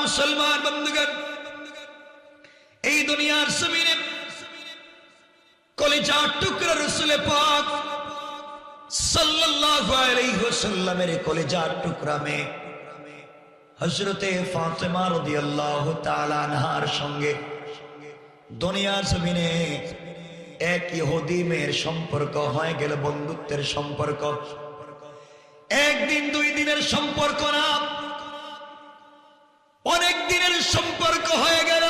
মুসলমান বন্ধুগণ, এই দুনিয়ার জমিনে কলিজার টুকরা রাসূল পাক সাল্লাল্লাহু আলাইহি ওয়াসাল্লামের কলিজার টুকরা মেয়ে হযরতে ফাতেমা রাদিয়াল্লাহু তাআলা আনহার সঙ্গে দুনিয়ার জমিনে এক ইহুদি মেয়ের সম্পর্ক হয়ে গেল, বন্ধুত্বের সম্পর্ক। একদিন দুই দিনের সম্পর্ক না, অনেক দিনের সম্পর্ক হয়ে গেল।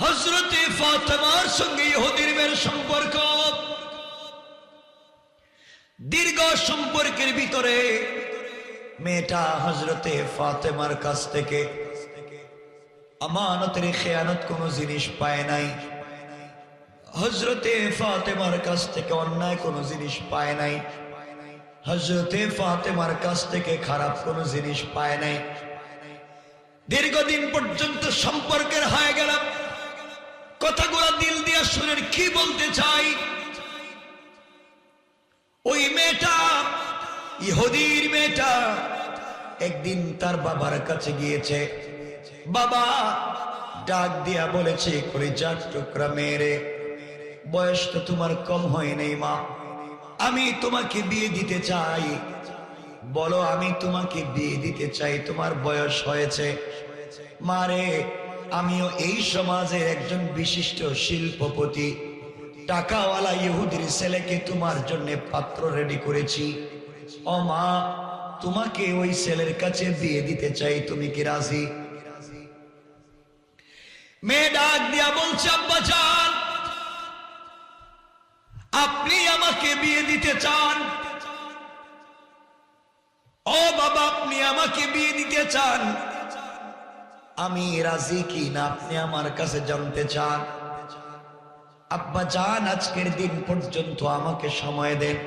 হযরতে ফাতেমার সঙ্গে ইহুদির মেয়ের সম্পর্ক। দীর্ঘ সম্পর্কের ভিতরে মেয়েটা হযরতে ফাতেমার কাছ থেকে আমানতের খেয়ানত কোন জিনিস পায় নাই, হযরতে ফাতেমার কাছ থেকে অন্যায় কোন জিনিস পায় নাই, হযরতে ফাতেমার কাছ থেকে খারাপ কোন জিনিস পায় নাই। দীর্ঘদিন পর্যন্ত সম্পর্কের হয়ে গেল। কথাগুলো দিল দিয়ে শুনেন, কি বলতে চাই। ওই মেয়েটা, ইহুদির মেয়েটা, একদিন তার বাবার কাছে গিয়েছে। বাবা ডাক দিয়া বলেছে, কলিজার টুকরা মেয়েরে, বয়স তো তোমার কম হয় নাই মা, আমি তোমাকে বিয়ে দিতে চাই। বলো, আমি তোমাকে বিয়ে দিতে চাই, তোমার বয়স হয়েছে। মারে, আমিও এই সমাজের একজন বিশিষ্ট শিল্পপতি, টাকাওয়ালা ইহুদির ছেলেকে তোমার জন্য পাত্র রেডি করেছি। ও মা, তোমাকে ওই ছেলের কাছে বিয়ে দিতে চাই, তুমি কি রাজি? মেয়ে ডাক দিয়া বলছে, আব্বা জান, আপনি আমাকে বিয়ে দিতে চান? ও বাবা, আপনি আমাকে বিয়ে দিতে চান? আমি রাজি কি না আপনি আমার কাছে জানতে চান? আব্বা জান, আজকের দিন পর্যন্ত আমাকে সময় দেন,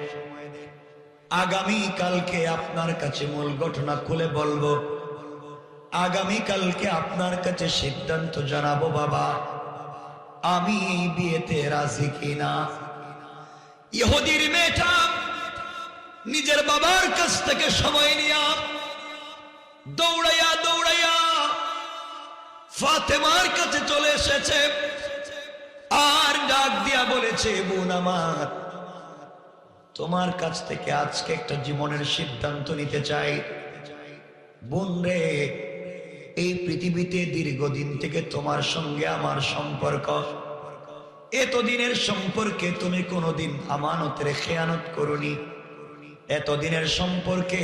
আগামী কালকে আপনার কাছে মূল ঘটনা খুলে বলবো, আগামী কালকে আপনার কাছে সিদ্ধান্ত জানাবো বাবা, আমি এই বিয়েতে রাজি কিনা। ইহুদির মেয়েটা নিজের বাবার কাছ থেকে সময় নিয়া দৌড়াইয়া দৌড়াইয়া ফাতেমার কাছে চলে এসেছে, আর ডাক দিয়া বলেছে, বোন আমার, তোমার কাছ থেকে আজকে একটা জীবনের সিদ্ধান্ত নিতে চাই। বোন রে, এই পৃথিবীতে দীর্ঘদিন থেকে তোমার সঙ্গে আমার সম্পর্ক, এতদিনের সম্পর্কে তুমি কোনোদিন আমানতের খেয়ানত করনি, এতদিনের সম্পর্কে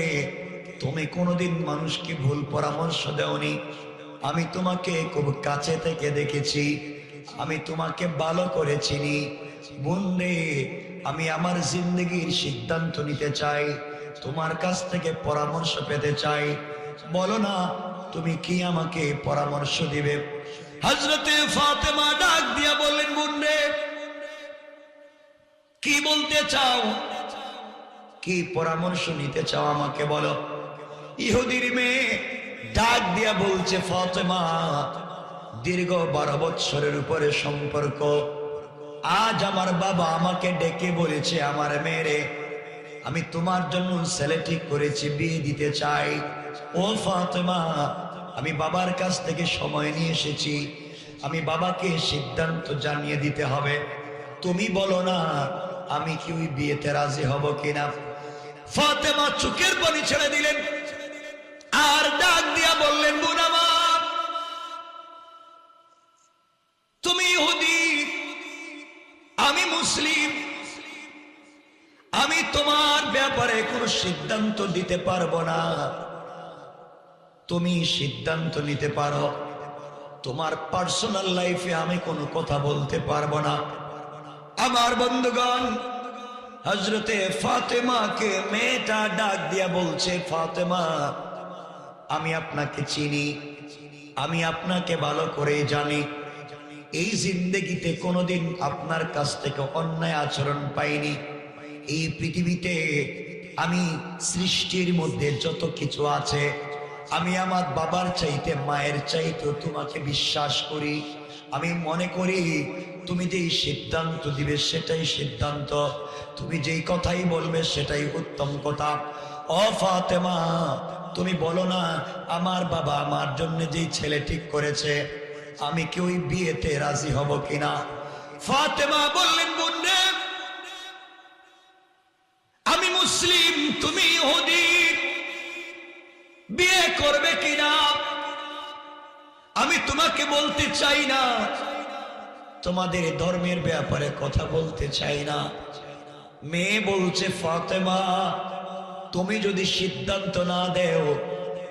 তুমি কোনোদিন মানুষকে ভুল পরামর্শ দেওনি। আমি তোমাকে খুব কাছে থেকে দেখেছি, আমি তোমাকে ভালো করে চিনি। বোন রে, আমি আমার জিন্দগির সিদ্ধান্ত নিতে চাই, তোমার কাছ থেকে পরামর্শ পেতে চাই। বলো না, তুমি কি আমাকে পরামর্শ দিবে? হযরতে ফাতেমা ডাক দিয়া বললেন, বোন রে, কি বলতে চাও, কি পরামর্শ নিতে চাও আমাকে বলো। ইহুদির মেয়ে ডাক দিয়া বলছে, ফাতেমা, দীর্ঘ 12 বছরের উপরে সম্পর্ক। আজ আমার বাবা আমাকে ডেকে বলেছে, আমার মেয়েরে, আমি তোমার জন্য ছেলে ঠিক করেছি, বিয়ে দিতে চাই। ও ফাতেমা, আমি বাবার কাছ থেকে সময় নিয়ে এসেছি, আমি বাবাকে সিদ্ধান্ত জানিয়ে দিতে হবে। তুমি বলো না, আমি কি ওই বিয়েতে রাজি হব কিনা? ফাতেমা চোখের পানি ছেড়ে দিলেন, আর ডাক দিয়া বললেন, বোন আমার, তুমি ইহুদি, আমি মুসলিম, আমি তোমার ব্যাপারে কোনো সিদ্ধান্ত দিতে পারবো না। তুমি সিদ্ধান্ত নিতে পারো, তোমার পার্সোনাল লাইফে আমি কোনো কথা বলতে পারবো না। আমার বন্ধুগণ, হযরতে ফাতেমাকে মেয়েটা ডাক দিয়া বলছে, ফাতেমা, আমি আপনাকে চিনি, আমি আপনাকে ভালো করে জানি। এই জিন্দেগিতে কোনোদিন আপনার কাছ থেকে অন্যায় আচরণ পাইনি। এই পৃথিবীতে আমি সৃষ্টির মধ্যে যত কিছু আছে, আমি আমার বাবার চাইতে, মায়ের চাইতে তোমাকে বিশ্বাস করি। আমি মনে করি তুমি যেই সিদ্ধান্ত দিবে সেটাই সিদ্ধান্ত, তুমি যেই কথাই বলবে সেটাই উত্তম কথা। ও ফাতেমা, তুমি বলো না আমার বাবা আমার জন্য যেই ছেলে ঠিক করেছে আমি কি ওই বিয়েতে রাজি হব কিনা? ফাতেমা বললেন, বোন রে, আমি মুসলিম, তুমি ইহুদি, বিয়ে করবে কিনা আমি তোমাকে বলতে চাই না, তোমাদের ধর্মের ব্যাপারে কথা বলতে চাই না। মেয়ে বলছে, ফাতেমা, তুমি যদি সিদ্ধান্ত না দেও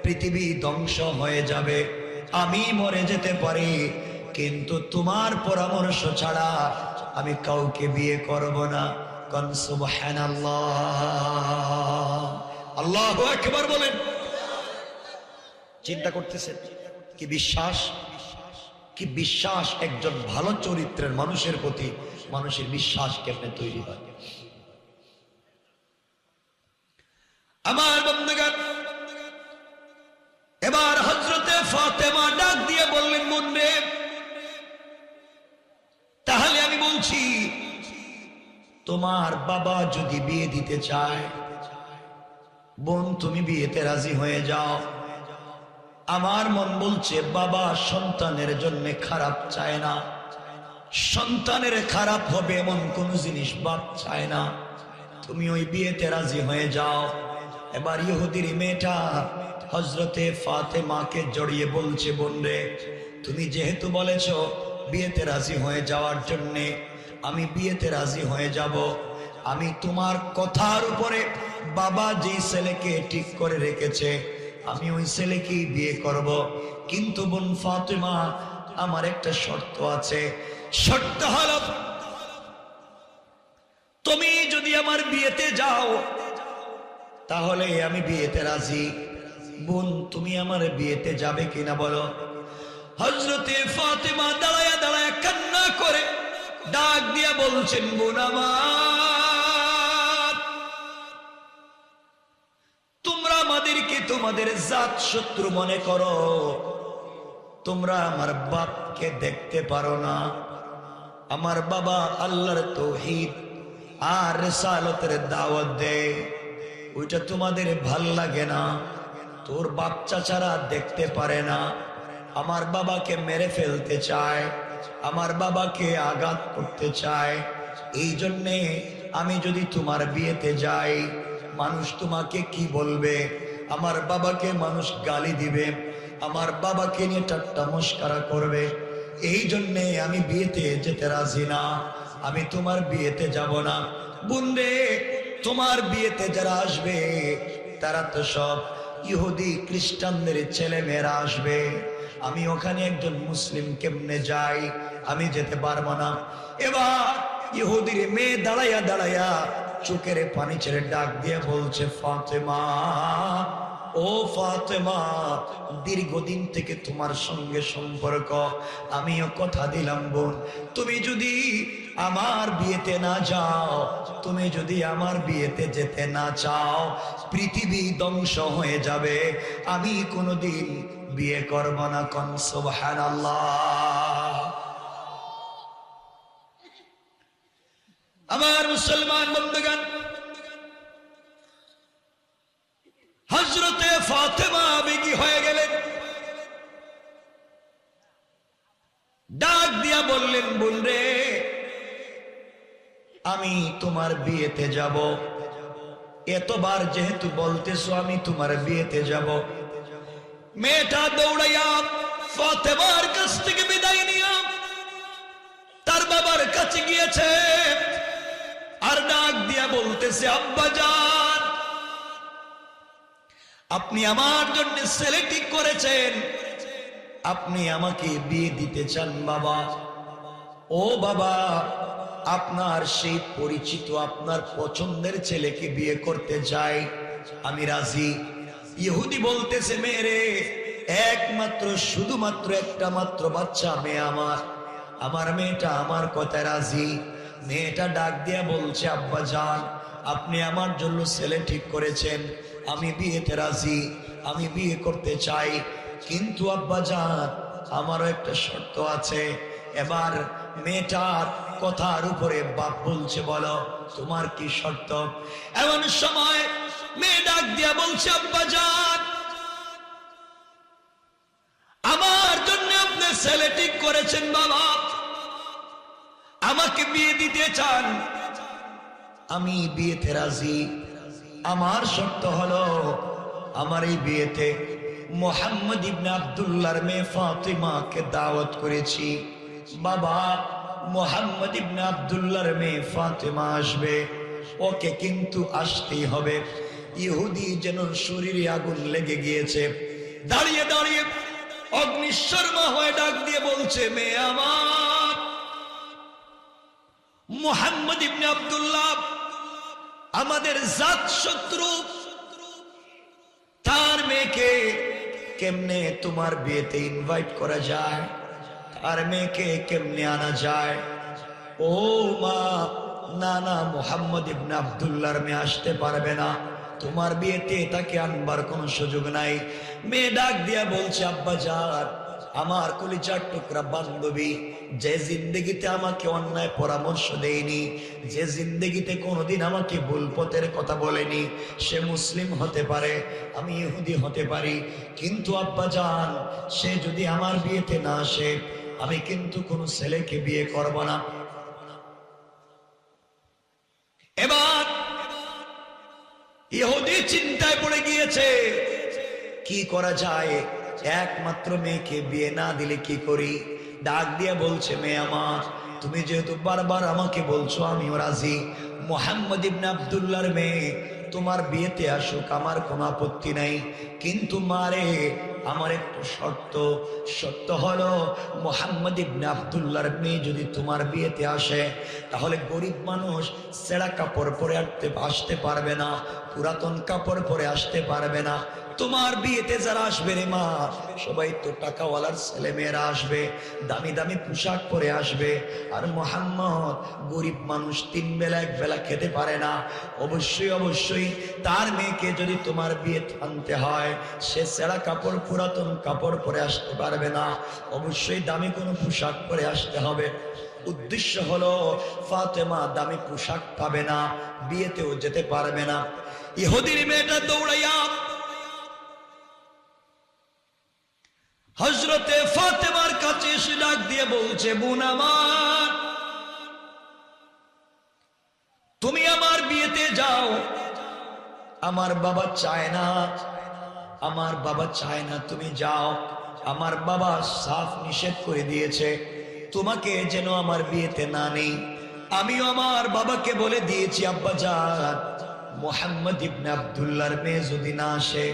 পৃথিবী ধ্বংস হয়ে যাবে, আমি মরে যেতে পারি, কিন্তু তোমার পরামর্শ ছাড়া আমি কাউকে বিয়ে করব না। কোন সুবহানাল্লাহ, আল্লাহু আকবার বলেন। চিন্তা করতেছেন কি বিশ্বাস, কি বিশ্বাস একজন ভালো চরিত্রের মানুষের প্রতি মানুষের বিশ্বাস কেমনে তৈরি হয়। আমার বন্ধুগণ, এবার হযরতে ফাতেমা ডাক দিয়ে বললেন, বোন রে, তাহলে আমি বলছি তোমার বাবা যদি বিয়ে দিতে চায়, বোন তুমি বিয়েতে রাজি হয়ে যাও। আমার মন বলছে বাবা সন্তানের জন্য খারাপ চায় না, সন্তানের খারাপ হবে এমন কোন জিনিস বাপ চায় না, তুমি ওই বিয়েতে রাজি হয়ে যাও। এবার ইহুদির মেয়েটা হযরতে ফাতেমাকে জড়িয়ে বলছে, বোন রে, তুমি যেহেতু বলেছো বিয়েতে রাজি হয়ে যাওয়ার জন্য, আমি বিয়েতে রাজি হয়ে যাব। আমি তোমার কথার উপরে বাবা যে ছেলেকে ঠিক করে রেখেছে আমি ওই ছেলেকেই বিয়ে করব। কিন্তু বোন ফাতেমা, আমার একটা শর্ত আছে। শর্ত হলো তুমি যদি আমার বিয়েতে যাও তাহলে আমি বিয়েতে রাজি। বোন তুমি আমার বিয়েতে যাবে কিনা বলো? হযরতে ফাতেমা দাঁড়ায়া দাঁড়ায়া কান্না করে ডাক দিয়া বলছেন, বোন আমার, তোমরা আমাদেরকে তোমাদের জাত শত্রু মনে করো, তোমরা আমার বাপকে দেখতে পারো না। আমার বাবা আল্লাহর তাওহীদ আর রিসালাতের দাওয়াত দেয়, ওইটা তোমাদের ভাল লাগে না। তোর বাচ্চা ছাড়া দেখতে পারে না, আমার বাবাকে মেরে ফেলতে চায়, আমার বাবাকে আঘাত করতে চায়। এই জন্যে আমি যদি তোমার বিয়েতে যাই, মানুষ তোমাকে কি বলবে? আমার বাবাকে মানুষ গালি দিবে, আমার বাবাকে নিয়ে ঠাট্টা মশকরা করবে। এই জন্যে আমি বিয়েতে যেতে রাজি না, আমি তোমার বিয়েতে যাব না। বুনরে, তোমার বিয়েতে যারা আসবে তারা তো সব ইহুদি খ্রিস্টানদের ছেলে মেয়েরা আসবে, আমি ওখানে একজন মুসলিম কেমনে যাই? আমি যেতে পারবো না। এবার ইহুদির মেয়ে দাঁড়াইয়া দাঁড়াইয়া চোখের পানি ছেড়ে ডাক দিয়ে বলছে, ফাতেমা, ও ফাতেমা, দীর্ঘদিন থেকে তোমার সঙ্গে সম্পর্ক, আমিও কথা দিলাম বোন, তুমি যদি আমার বিয়েতে না যাও, তুমি যদি আমার বিয়েতে যেতে না চাও, পৃথিবী ধ্বংস হয়ে যাবে, আমি কোনোদিন বিয়ে করব না। কোন সুবহানাল্লাহ। আমার মুসলমান বন্ধুগণ, হযরতে ফাতেমা বেগী হয়ে গেলেন, ডাক দিয়া বললেন, বোন রে, আমি তোমার বিয়েতে যাব, এতবার যেহেতু বলতেছো আমি তোমার বিয়েতে যাব। মেয়েটা দৌড়াইয়া ফাতেমার কাছ থেকে বিদায় নিয়া তার বাবার কাছে গিয়েছে, আর ডাক দিয়া বলতেছে, আব্বা জান, আপনি আমার জন্য ছেলে ঠিক করেছেন, আপনি আমাকে বিয়ে দিতে চান বাবা। ও বাবা, আপনার সেই পরিচিত আপনার পছন্দের ছেলেকে বিয়ে করতে চাই, আমি রাজি। ইহুদি বলতেছে, মেরে একমাত্র শুধুমাত্র একটা মাত্র বাচ্চা মেয়ে আমার মেয়েটা আমার কথায় রাজি। মেয়েটা ডাক দিয়া বলছে, আব্বা জান, আপনি আমার জন্য ছেলে ঠিক করেছেন, আমি বিয়েতে রাজি, আমি বিয়ে করতে চাই, কিন্তু আব্বা জান আমারও একটা শর্ত আছে। এবার মেয়েটার কথার উপরে বাপ বলছে, বলো তোমার কি শর্ত? এমন সময় মেয়ে ডাক দিয়া বলছে, আব্বা জান, ছেলে ঠিক করেছেন বাবা, আমাকে বিয়ে দিতে চান, আমি বিয়েতে রাজি। আমার শর্ত হলো আমার এই বিয়েতে মুহাম্মদ ইবনে আব্দুল্লাহর মেয়ে ফাতিমাকে দাওয়াত করেছি। বাবা, মুহাম্মদ ইবনে আব্দুল্লাহর মেয়ে ফাতিমা আসবে, ওকে কিন্তু আসতেই হবে। ইহুদি যেন শরীরে আগুন লেগে গিয়েছে, দাঁড়িয়ে দাঁড়িয়ে অগ্নিশর্মা হয়ে ডাক দিয়ে বলছে, মেয়ে আমার, মুহাম্মদ ইবনে আব্দুল্লাহ আমাদের জাত শত্রু, তার মেয়েকে কেমনে তোমার বিয়েতে ইনভাইট করা যায়, তার মেয়েকে কেমনে আনা যায়? ও মা, না না, মুহাম্মদ ইবনে আব্দুল্লাহর মেয়ে আসতে পারবে না, তোমার বিয়েতে তাকে আনবার কোনো সুযোগ নাই। মেয়ে ডাক দিয়া বলছে, আব্বা জান, আমার কলিজার টুকরা বান্ধবী, যে জিন্দেগিতে আমাকে অন্যায় পরামর্শ দেয়নি, যে জিন্দেগিতে কোনোদিন আমাকে ভুল পথের কথা বলেনি, সে মুসলিম হতে পারে, আমি ইহুদি হতে পারি, কিন্তু আব্বা জান, সে যদি আমার বিয়েতে না আসে, আমি কিন্তু কোনো ছেলেকে বিয়ে করব না। এবার ইহুদি চিন্তায় পড়ে গিয়েছে, কি করা যায়, একমাত্র মেয়েকে বিয়ে না দিলে কি করি? ডাক দিয়ে বলছে, মেয়ে আমার, তুমি যেহেতু বারবার আমাকে বলছো, আমিও রাজি। মুহাম্মদ ইবনে আব্দুল্লাহর মেয়ে তোমার বিয়েতে আসুক, আমার কোনো আপত্তি নাই, কিন্তু মারে আমার একটু শর্ত হলো, মুহাম্মদ ইবনে আব্দুল্লাহর মেয়ে যদি তোমার বিয়েতে আসে, তাহলে গরিব মানুষ ছেঁড়া কাপড় পরে আসতে পারবে না, পুরাতন কাপড় পরে আসতে পারবে না। তোমার বিয়েতে যারা আসবে রে মা, সবাই তো টাকাওয়ালার ছেলে মেয়েরা আসবে, দামি দামি পোশাক পরে আসবে। আর মুহাম্মদ গরিব মানুষ, 3 বেলা 1 বেলা খেতে পারে না। অবশ্যই অবশ্যই তার মেয়েকে যদি তোমার বিয়ে আনতে হয়, সে ছেঁড়া কাপড়, পুরাতন কাপড় পরে আসতে পারবে না, অবশ্যই দামি কোনো পোশাক পরে আসতে হবে। উদ্দেশ্য হলো ফাতেমা দামি পোশাক পাবে না, বিয়েতেও যেতে পারবে না। ইহুদির মেয়েটা দৌড়াইয়া হযরতে ফাতেমার কাছে এসে ডাক দিয়ে বলছে, বোন আমার, তুমি আমার বিয়েতে যাও, আমার বাবা চায় না, আমার বাবা চায় না তুমি যাও, আমার বাবা সাফ নিষেধ করে দিয়েছে তোমাকে যেন আমার বিয়েতে না নেই। আমিও আমার বাবাকে বলে দিয়েছি, আব্বা জান, মুহাম্মদ ইবনে আব্দুল্লাহর মেয়ে যদি না আসে,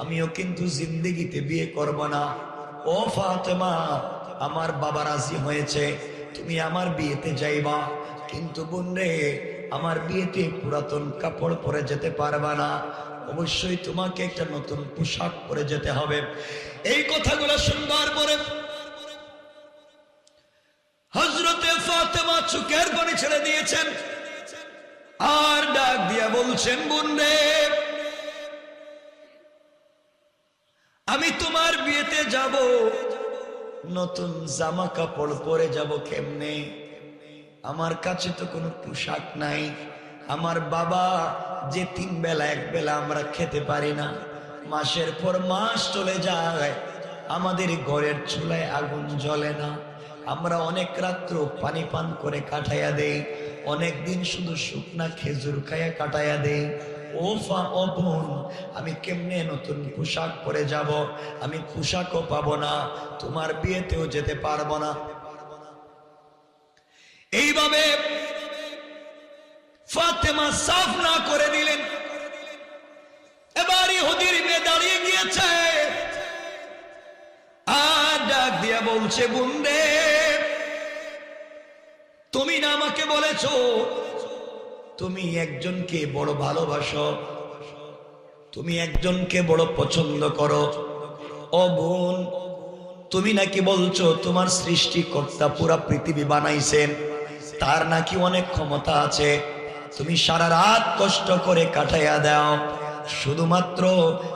আমিও কিন্তু জিন্দেগিতে বিয়ে করব না। ও ফাতেমা, আমার বাবা রাজি হয়েছে, তুমি আমার বিয়েতে যাইবা, কিন্তু বোন রে, আমার বিয়েতে পুরাতন কাপড় পরে যেতে পারবা না, অবশ্যই তোমাকে একটা নতুন পোশাক পরে যেতে হবে। এই কথাগুলো শুনবার পরে হযরতে ফাতেমা চোখের পানি ছেড়ে দিয়েছেন, আর ডাক দিয়া বলছেন, বোন রে, আমি তোমার বিয়েতে যাব, নতুন জামা কাপড় পরে যাব কেমনে? আমার কাছে তো কোনো পোশাক নাই, আমার বাবা যে 3 বেলা 1 বেলা আমরা খেতে পারি না, মাসের পর মাস চলে যায়, আমাদের ঘরের চুলায় আগুন জ্বলে না, আমরা অনেক রাত্র পানি পান করে কাটাইয়া দেই, অনেক দিন শুধু শুকনা খেজুর খাইয়া কাটাইয়া দেই। ও বোন, আমি কেমনে নতুন পোশাক পরে যাব? আমি পোশাকও পাবো না, তোমার বিয়েতেও যেতে পারবো না। এইভাবে ফাতেমা সাফ না করে দিলেন। এবার ইহুদির মেয়ে দাঁড়িয়ে গিয়েছে, আর ডাক দিয়া বলছে, বোন রে, তুমি না আমাকে বলেছো তুমি একজনকে বড় ভালোবাসো, তুমি একজনকে বড় পছন্দ করো। ও বোন, তুমি নাকি বলছো তোমার সৃষ্টিকর্তা পুরা পৃথিবী বানাইছেন, তার নাকি অনেক ক্ষমতা আছে, তুমি সারা রাত কষ্ট করে কাটাইয়া দাও, শুধুমাত্র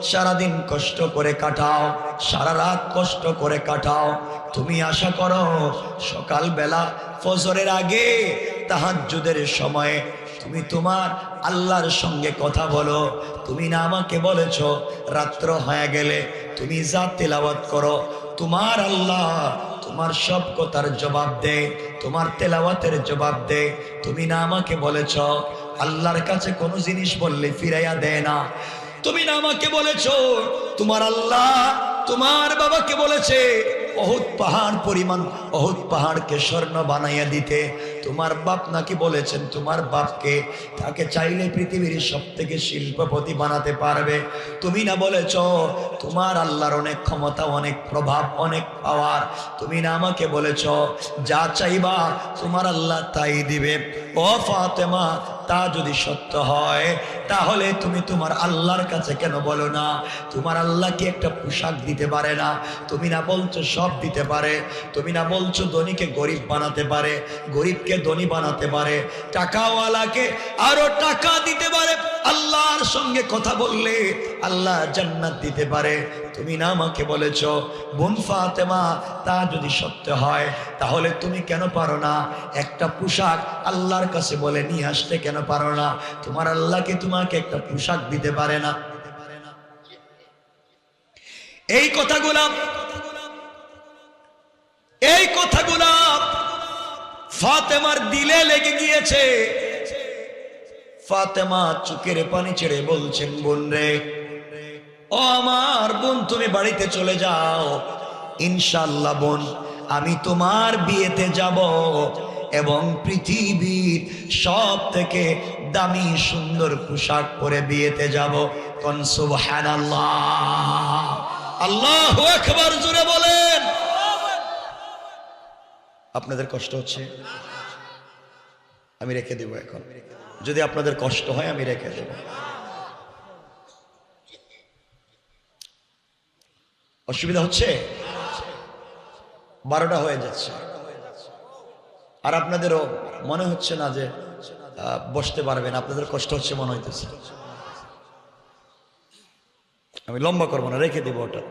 সারাদিন কষ্ট করে কাটাও, সারা রাত কষ্ট করে কাটাও, তুমি আশা করো সকালবেলা ফজরের আগে তাহাজ্জুদের সময়ে তুমি তোমার আল্লাহর সঙ্গে কথা বলো। তুমি না আমাকে বলেছো রাত্র হয়ে গেলে তুমি যা তেলাওয়াত করো, তোমার আল্লাহ তোমার সব কথার জবাব দে, তোমার তেলাওয়াতের জবাব দে। তুমি না আমাকে বলেছ আল্লাহর কাছে কোনো জিনিস বললে ফিরাইয়া দেয় না। তুমি না আমাকে বলেছ তোমার আল্লাহ তোমার বাবাকে বলেছে অহুদ পাহাড় পরিমাণ, অহুদ পাহাড়কে স্বর্ণ বানাইয়া দিতে। তোমার বাপ নাকি বলেছেন তোমার বাপকে তাকে চাইলে পৃথিবীর সব থেকে শিল্পপতি বানাতে পারবে। তুমি না বলেছ তোমার আল্লাহর অনেক ক্ষমতা, অনেক প্রভাব, অনেক পাওয়ার। তুমি না আমাকে বলেছ যা চাইবা তোমার আল্লাহ তাই দিবে। ও ফাতেমা, তা যদি সত্য হয় তাহলে তুমি তোমার আল্লাহর কাছে কেন বলো না তোমার আল্লাহ কি একটা পোশাক দিতে পারে না? তুমি না বলছো সব দিতে পারে। তুমি না বলছো ধনীকে গরিব বানাতে পারে, গরিবকে ধনী বানাতে পারে, টাকাওয়ালাকে আরো টাকা দিতে পারে, আল্লাহর সঙ্গে কথা বললে আল্লাহ জান্নাত দিতে পারে। তুমি না আমাকে বলেছ বোন ফাতেমা তা যদি সত্য হয় তাহলে তুমি কেন পারো না একটা পোশাক আল্লাহর কাছে বলে নিয়ে আসতে কেন পারো না? তোমার আল্লাহকে তোমাকে একটা পোশাক দিতে পারে না? এই কথাগুলা ফাতেমার দিলে লেগে গিয়েছে। ফাতেমা চোখের পানি ছেড়ে বলছেন বোন রে, ও আমার বোন তুমি বাড়িতে চলে যাও, ইনশাআল্লাহ বোন আমি তোমার বিয়েতে যাব এবং পৃথিবীর সব থেকে দামি সুন্দর পোশাক পরে বিয়েতে যাব। কোন সুবহানাল্লাহ, আল্লাহু আকবার জোরে বলেন। আপনাদের কষ্ট হচ্ছে? আমি রেখে দেব এখন, যদি আপনাদের কষ্ট হয় আমি রেখে দেব। অসুবিধা হচ্ছে? 12টা হয়ে যাচ্ছে আর আপনাদেরও মনে হচ্ছে না যে বসতে পারবেন, আপনাদের কষ্ট হচ্ছে মনে হইতেছে। আমি লম্বা করবো না, রেখে দিব ওটা।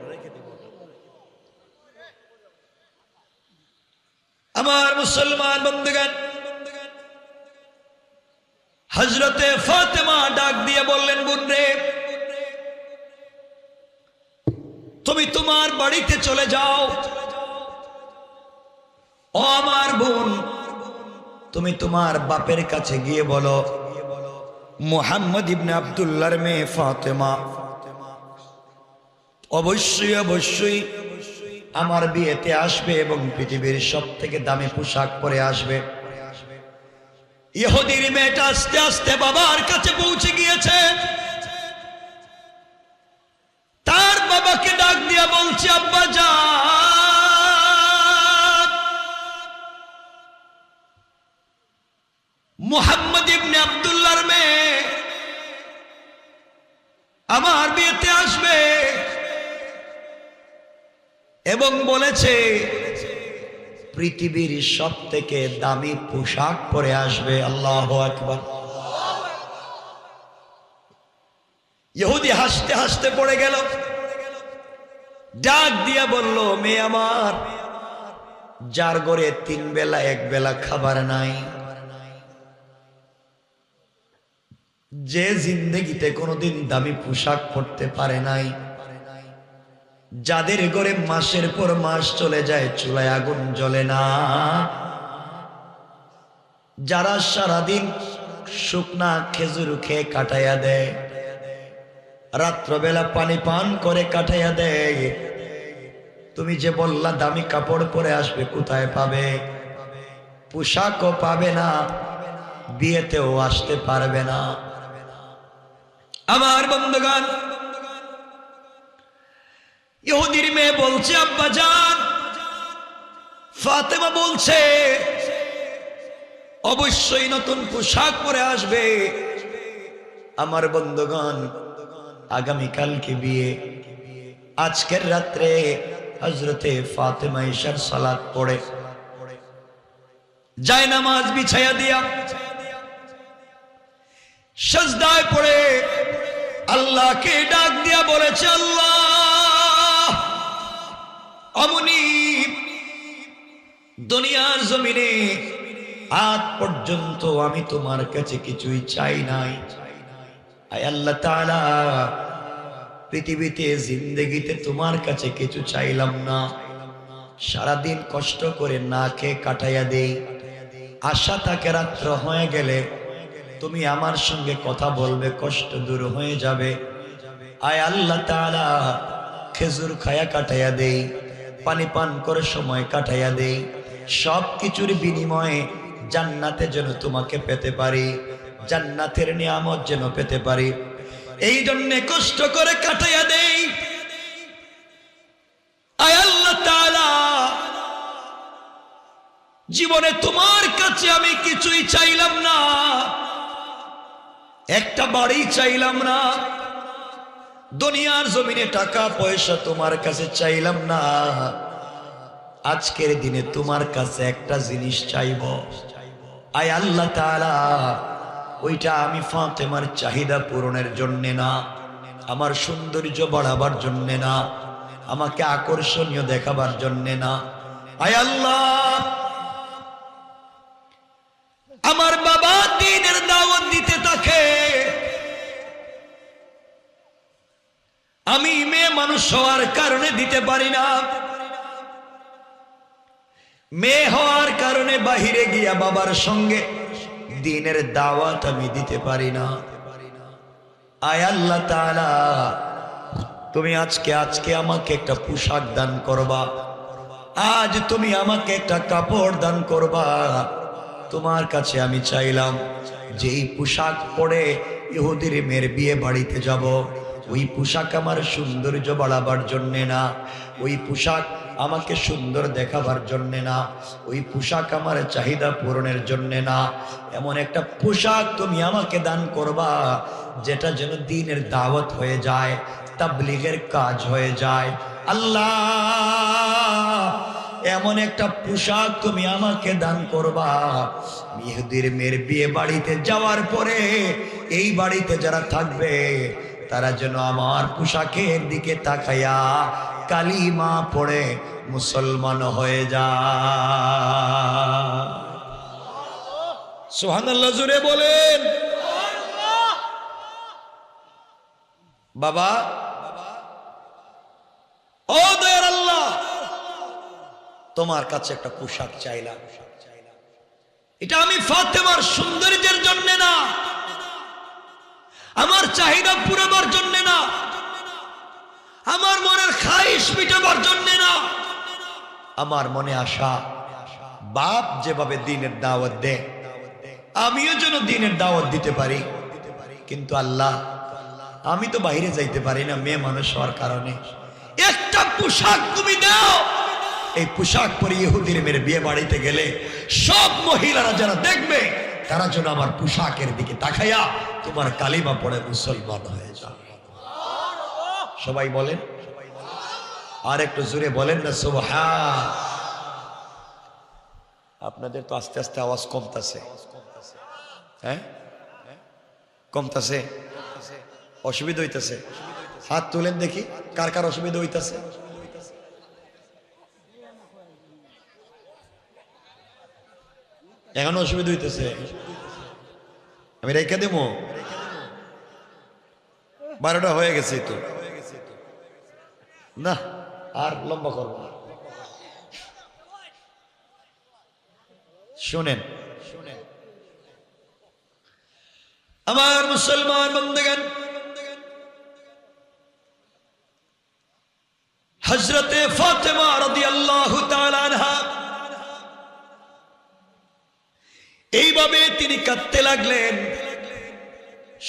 আমার মুসলমান বন্ধুগণ, হযরতে ফাতেমা ডাক দিয়ে বললেন বোন রে, তুমি তোমার বাড়িতে চলে যাও। ও আমার বোন, তুমি তোমার বাপের কাছে গিয়ে বলো মুহাম্মদ ইবনে আব্দুল্লাহর মেয়ে ফাতেমা অবশ্যই অবশ্যই আমার বিয়েতে আসবে এবং পৃথিবীর সব থেকে দামি পোশাক পরে আসবে। ইহুদির মেয়েটা আস্তে আস্তে বাবার কাছে পৌঁছে গিয়েছে। তার বাবাকে ডাক দিয়া বলছে আব্বা জান, মুহাম্মদ ইবনে আব্দুল্লাহর মেয়ে আমার বিয়েতে আসবে এবং বলেছে পৃথিবীর সব থেকে দামি পোশাক পরে আসবে। আল্লাহু আকবার। ইহুদি হাসতে হাসতে পড়ে গেল, ডাক দিয়া বলল মেয়ে আমার, যার ঘরে 3 বেলা 1 বেলা খাবার নাই, যে জিন্দেগিতে কোনোদিন দামি পোশাক পরতে পারে নাই, যাদের ঘরে মাসের পর মাস চলে যায় চুলায় আগুন জ্বলে না, যারা সারাদিন শুকনা খেজুর খেয়ে কাটাইয়া দেয়, রাত্রবেলা পানি পান করে কাটাইয়া দেয়, তুমি যে বললা দামি কাপড় পরে আসবে, কোথায় পাবে? পোশাকও পাবে না, বিয়েতেও আসতে পারবে না। আমার বন্ধুগণ, ইহুদির মেয়ে বলছে আব্বা জান, ফাতেমা বলছে অবশ্যই নতুন পোশাক পরে আসবে। আমার বন্ধুগণ, আগামীকালকে বিয়ে, আজকের রাত্রে হযরতে ফাতেমা ইশার সালাত পড়ে যায় নামাজ বিছাইয়া দিয়া সিজদায় পড়ে আল্লাহকে ডাক দিয়া বলেছে আল্লাহ, অমনি দুনিয়ার জমিনে আজ পর্যন্ত আমি তোমার কাছে কিছুই চাই নাই। আয় আল্লাহ তাআলা, পৃথিবীতে জিন্দেগিতে তোমার কাছে কিছু চাইলাম না, সারাদিন কষ্ট করে না খেয়ে কাটাইয়া দেই, আশা থাকে রাত্র হয়ে গেলে তুমি আমার সঙ্গে কথা বলবে, কষ্ট দূর হয়ে যাবে। আয় আল্লাহ তাআলা, খেজুর খায়া কাটাইয়া দেই, পানি পান করে সময় কাটাইয়া দেই, সব কিছুর বিনিময়ে জান্নাতে যেন তোমাকে পেতে পারি, জান্নাতের নিয়ামত যেন পেতে পারি, এই জন্য কষ্ট করে কাটাইয়া দেই। আয় আল্লাহ তাআলা, জীবনে তোমার কাছে আমি কিছুই চাইলাম না, একটা বাড়ি চাইলাম না, দুনিয়ার জমিনে টাকা পয়সা তোমার কাছে চাইলাম না, আজকের দিনে তোমার কাছে একটা জিনিস চাইব। আয় আল্লাহ তাআলা, ওইটা আমি ফাতেমার চাহিদা পূরণের জন্য না, আমার সৌন্দর্য বাড়াবার জন্য না, আমাকে আকর্ষণীয় দেখাবার জন্য না। আয় আল্লাহ, আমার বাবা দ্বীনের দাওয়াত দিতে থাকে, আমি মেয়ে মানুষ হওয়ার কারণে দিতে পারি না, মেয়ে হওয়ার কারণে বাহিরে গিয়া বাবার সঙ্গে দ্বীনের দাওয়াত আমি দিতে পারি না। আয় আল্লাহ তাআলা, তুমি আজকে আমাকে একটা পোশাক দান করবা, আজ তুমি আমাকে একটা কাপড় দান করবা। তোমার কাছে আমি চাইলাম যে এই পোশাক পরে ইহুদির মেয়ের বিয়ে বাড়িতে যাব, ওই পোশাক আমার সৌন্দর্য বাড়াবার জন্যে না, ওই পোশাক আমাকে সুন্দর দেখাবার জন্যে না, ওই পোশাক আমার চাহিদা পূরণের জন্যে না, এমন একটা পোশাক তুমি আমাকে দান করবা যেটা যেন দ্বীনের দাওয়াত হয়ে যায়, তাবলীগের কাজ হয়ে যায়। আল্লাহ, এমন একটা পোশাক তুমি আমাকে দান করবা, ইহুদির মেয়ের বিয়ে বাড়িতে যাওয়ার পরে এই বাড়িতে যারা থাকবে তারা যেন আমার পোশাকের দিকে তাকায়া কালিমা পড়ে মুসলমান হয়ে যায়। সুবহানাল্লাহ, জোরে বলেন। বাবা, ও দয়ার আল্লাহ, তোমার কাছে একটা পোশাক চাইলাম, এটা আমি ফাতেমার সৌন্দর্যের জন্য না, আমার চাহিদা পুরাবার জন্য না, আমার মনের খাইশ মিটাবার জন্য না, আমার মনে আশা বাপ যেভাবে দ্বীনের দাওয়াত দেয় আমিও যেন দ্বীনের দাওয়াত দিতে পারি। কিন্তু আল্লাহ, আমি তো বাইরে যাইতে পারি না মেয়ে মানুষ হওয়ার কারণে, একটা পোশাক তুমি দাও, এই পোশাক পরে ইহুদির মেয়ের বিয়ে বাড়িতে গেলে সব মহিলারা যারা দেখবে তারা যেন আমার পোশাকের দিকে তাকাইয়া তোমার কালিমা পড়ে মুসলমান হয়ে যায়। সবাই বলেন, আর একটু জোরে বলেন না সুবহান। আপনাদের তো আস্তে আস্তে আওয়াজ কমতাছে, হ্যাঁ কমতাছে, অসুবিধা হইতেছে? হাত তুলেন দেখি, কার কার অসুবিধা হইতেছে? এখন অসুবিধা হইতেছে? আমি রেখে দেবো, 12টা হয়ে গেছে তো, না আর লম্বা করবো না। শুনেন আমার মুসলমান বন্ধুগণ, হযরতে ফাতেমা রাদিয়াল্লাহু তাআলা আনহা এইভাবে তিনি কাঁদতে লাগলেন,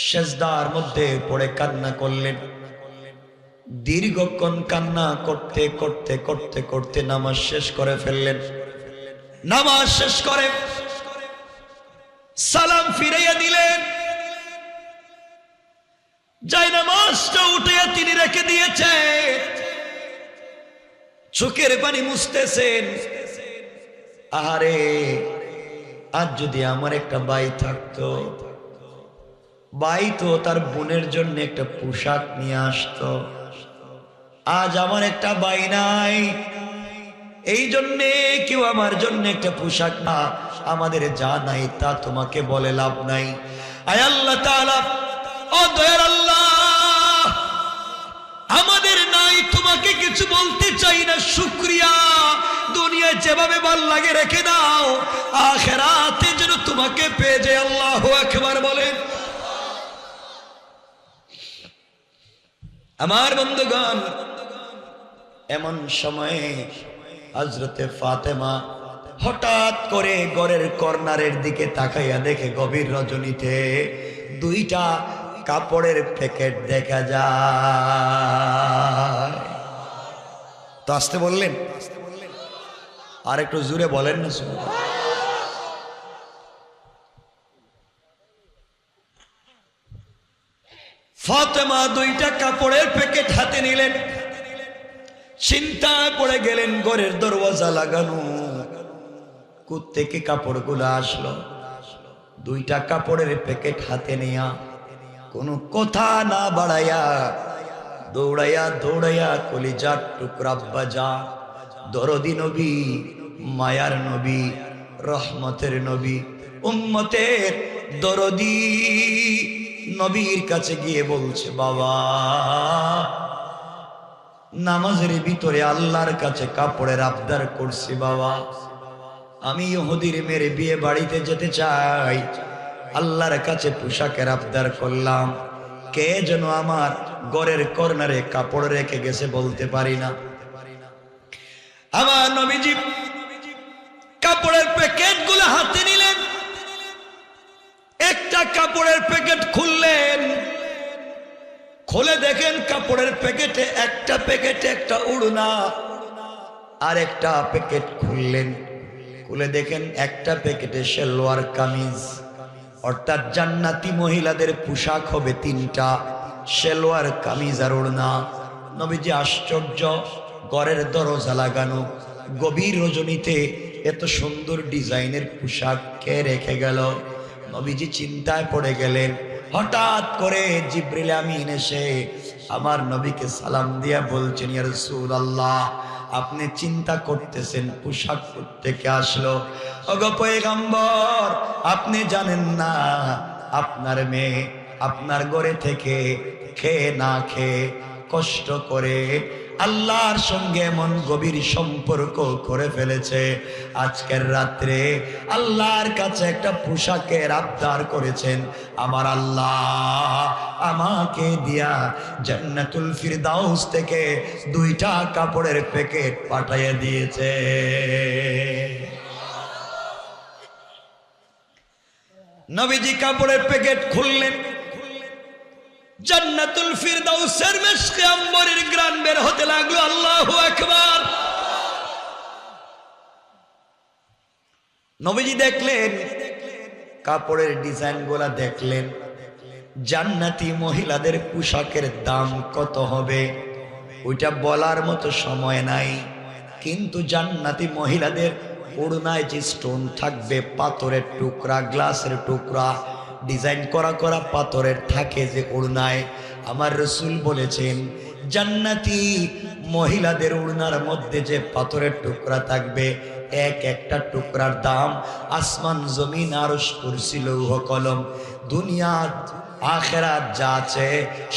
সেজদার মধ্যে পড়ে কান্না করলেন। দীর্ঘক্ষণ কান্না করতে করতে করতে করতে নামাজ শেষ করে ফেললেন। নামাজ শেষ করে সালাম ফিরাইয়া দিলেন, যাই নামাজটা উঠে তিনি রেখে দিয়েছে, চোখের পানি মুছতেছেন। আহারে, আজ যদি আমার একটা ভাই থাকতো, ভাই তো তার বোনের জন্য একটা পোশাক নিয়ে আসতো। আজ আমার একটা ভাই নাই, এই জন্যে কেউ আমার জন্য একটা পোশাক না, আমাদের যা নাই তা তোমাকে বলে লাভ নাই। আয় আল্লাহ তাআলা, ও দয়ার আল্লাহ, আমাদের নাই তোমাকে কিছু বলতে চাই না, শুকরিয়া যেভাবে ভাল লাগে রেখে দাও, আখিরাতে যেন তোমাকে পেয়ে যায়। আল্লাহু আকবার বলেন। আমার বন্ধুগণ, এমন সময়ে হযরতে ফাতেমা হঠাৎ করে ঘরের কর্নারের দিকে তাকাইয়া দেখে গভীর রজনীতে দুইটা কাপড়ের প্যাকেট দেখা যায়। তো আসতে বললেন, আর একটু জোরে বলেন না। শুনুন, ফাতেমা দুইটা কাপড়ের প্যাকেট হাতে নিলেন, চিন্তায় পড়ে গেলেন। ঘরের দরওয়াজা লাগানো, কোত্থেকে কাপড়গুলো আসলো? দুইটা কাপড়ের প্যাকেট হাতে নিয়া কোনো কথা না বাড়াইয়া দৌড়াইয়া দৌড়াইয়া কলিজার টুকরা বাজা দরদি নবী, মায়ার নবী, রহমতের নবী, উম্মতের দরদি নবীর কাছে গিয়ে বলছে, বাবা, নামাজের ভিতরে আল্লাহর কাছে কাপড়ের আবদার করছি বাবা, আমি ইহুদির মেরে বিয়ে বাড়িতে যেতে চাই, আল্লাহর কাছে পোশাকের আবদার করলাম, কে যেন আমার ঘরের কর্নারে কাপড় রেখে গেছে, বলতে পারি না। আমার নবীজি কাপড়ের প্যাকেট গুলো হাতে নিলেন, একটা কাপড়ের প্যাকেট খুললেন, খুলে দেখেন কাপড়ের প্যাকেটে একটা উড়না, আর একটা প্যাকেট খুললেন, খুলে দেখেন একটা প্যাকেটে সালোয়ার কামিজ, অর্থাৎ জান্নাতি মহিলাদের পোশাক হবে তিনটা, সালোয়ার কামিজ আর ওড়না। নবীজি আশ্চর্য, ঘরের দরজা লাগানো, গভীর রজনীতে এত সুন্দর ডিজাইনের পোশাক কে রেখে গেল? নবীজি চিন্তায় পড়ে গেলেন। হঠাৎ করে জিবরিল আমিন এসে আমার নবীকে সালাম দিয়া বলছেন, ইয়া রাসূলুল্লাহ, আপনি চিন্তা করতেছেন পোশাক থেকে আসলো। ওগো পয়গম্বর, আপনি জানেন না আপনার মেয়ে আপনার ঘরে থেকে খেয়ে না খেয়ে কষ্ট করে আল্লাহর সঙ্গে এমন গভীর সম্পর্ক করে ফেলেছে, আজকের রাত্রে আল্লাহর কাছে একটা পোশাকের আবদার করেছেন, আমার আল্লাহ আমাকে দিয়া জান্নাতুল ফিরদাউস থেকে দুইটা কাপড়ের প্যাকেট পাঠিয়ে দিয়েছে। নবীজি কাপড়ের প্যাকেট খুললেন, জান্নাতুল ফিরদাউসের মিশকে আম্বরের ঘ্রাণ বের হতে লাগলো। আল্লাহু আকবার। নবীজি দেখলেন কাপড়ের ডিজাইন গুলা, দেখলেন জান্নাতি মহিলাদের পোশাকের দাম কত হবে ওইটা বলার মতো সময় নাই, কিন্তু জান্নাতি মহিলাদের ওড়নায় যে স্টোন থাকবে, পাথরের টুকরা, গ্লাসের টুকরা, ডিজাইন করা করা পাথরের থাকে যে ওড়নায়, আমার রাসূল বলেছেন জান্নাতি মহিলাদের ওড়নার মধ্যে যে পাথরের টুকরা থাকবে, এক একটা টুকরার দাম আসমান জমিন আরশ কুরসি লৌহ কলম দুনিয়া আখিরাত যা আছে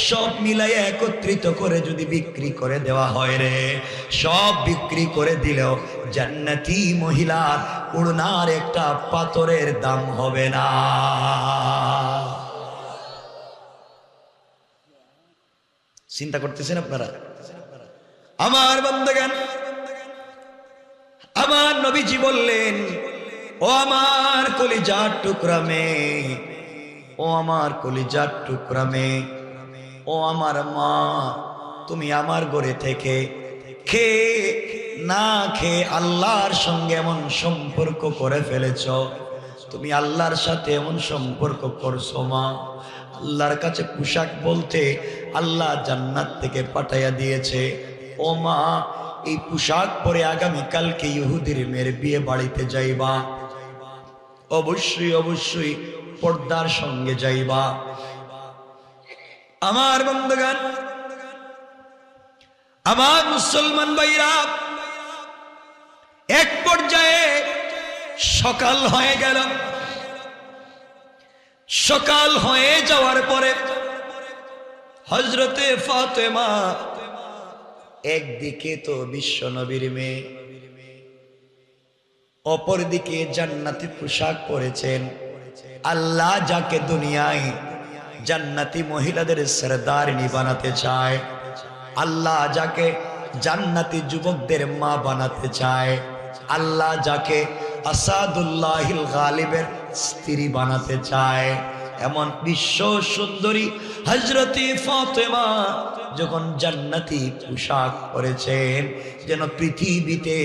সব মিলাইয়া একত্রিত করে যদি বিক্রি করে দেওয়া হয় রে, সব বিক্রি করে দিলেও জান্নাতি মহিলার ওড়নার একটা পাথরের দাম হবে না। চিন্তা করতেছেন আপনারা? আমার বান্দাগান, আমার নবীজি বললেন, ও আমার কলিজার টুকরা মেয়ে, ও আমার কলিজার টুকরা মেয়ে, ও আমার মা, তুমি আমার ঘরে থেকে খেয়ে না খেয়ে আল্লাহর সঙ্গে এমন সম্পর্ক করে ফেলেছ, তুমি আল্লাহর সাথে এমন সম্পর্ক করছো মা। আল্লাহর কাছে পোশাক বলতে আল্লাহ জান্নাত থেকে পাঠাইয়া দিয়েছে। ও মা, এই পোশাক পরে আগামীকালকে ইহুদির মেয়ের বিয়ে বাড়িতে যাইবা, অবশ্যই অবশ্যই পর্দার সঙ্গে যাইবা। আমার বন্ধুগণ, আমার মুসলমান ভাইরা, এক পর্যায়ে সকাল হয়ে গেল। সকাল হয়ে যাওয়ার পরে হযরতে ফাতেমা, একদিকে তো বিশ্ব নবীর মেয়ে, অপরদিকে জান্নাতি পোশাক পরেছেন। আল্লাহ যাকে দুনিয়ায় জান্নাতি মহিলাদের সরদারিনী বানাতে চায়, আল্লাহ যাকে জান্নাতি যুবকদের মা বানাতে চায়, আল্লাহ যাকে আসাদুল্লাহিল গালিবের স্ত্রী বানাতে চায়, এমন বিশ্ব সুন্দরী হযরতে ফাতেমা যখন জান্নাতি পোশাক পরেছেন, যেন পৃথিবীতে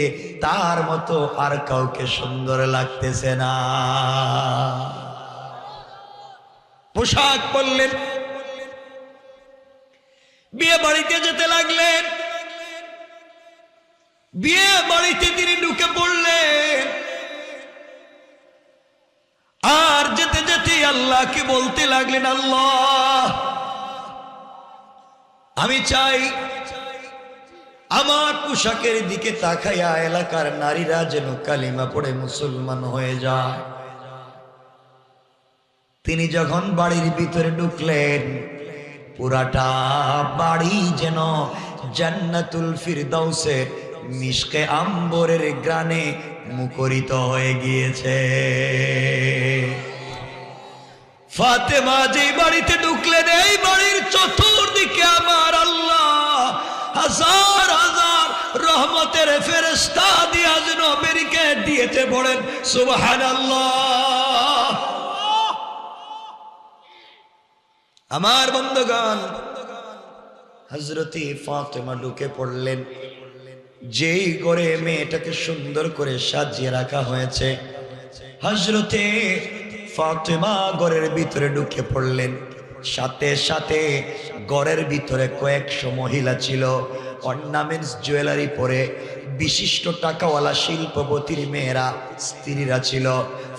তার মতো আর কাউকে সুন্দর লাগতেছে না। পোশাক পরলেন, বিয়ে বাড়িতে যেতে লাগলেন। বিয়ে বাড়িতে তিনি ঢুকে পড়লেন, আর যেতে যেতে আল্লাহকে বলতে লাগলেন, আল্লাহ আমি চাই আমার পোশাকের দিকে তাকাইয়া এলাকার নারীরা যেন কালিমা পড়ে মুসলমান হয়ে যায়। তিনি যখন বাড়ির ভিতরে ঢুকলেন, পুরাটা বাড়ি যেন জান্নাতুল ফিরদাউসের মিশকে আম্বরের গ্রানে মুখরিত হয়ে গিয়েছে। ফাতেমা যে বাড়িতে ঢুকলেন, এই বাড়ির চতুর্দিকে আমার আল্লাহ হাজার হাজার রহমতের ফেরেশতা দিয়া যেন ব্যারিকেড দিয়েছে। পড়েন সুবহানাল্লাহ। আমার বন্ধুগণ, হযরতে ফাতেমা ঢুকে পড়লেন। যেই ঘরে মেয়েটাকে সুন্দর করে সাজিয়ে রাখা হয়েছে, হযরতে ফাতেমা ঘরের ভিতরে ঢুকে পড়লেন। সাথে সাথে ঘরের ভিতরে কয়েকশো মহিলা ছিল, অর্নামেন্টস জুয়েলারি পরে বিশিষ্ট টাকাওয়ালা শিল্পপতির মেয়েরা, স্ত্রীরা ছিল।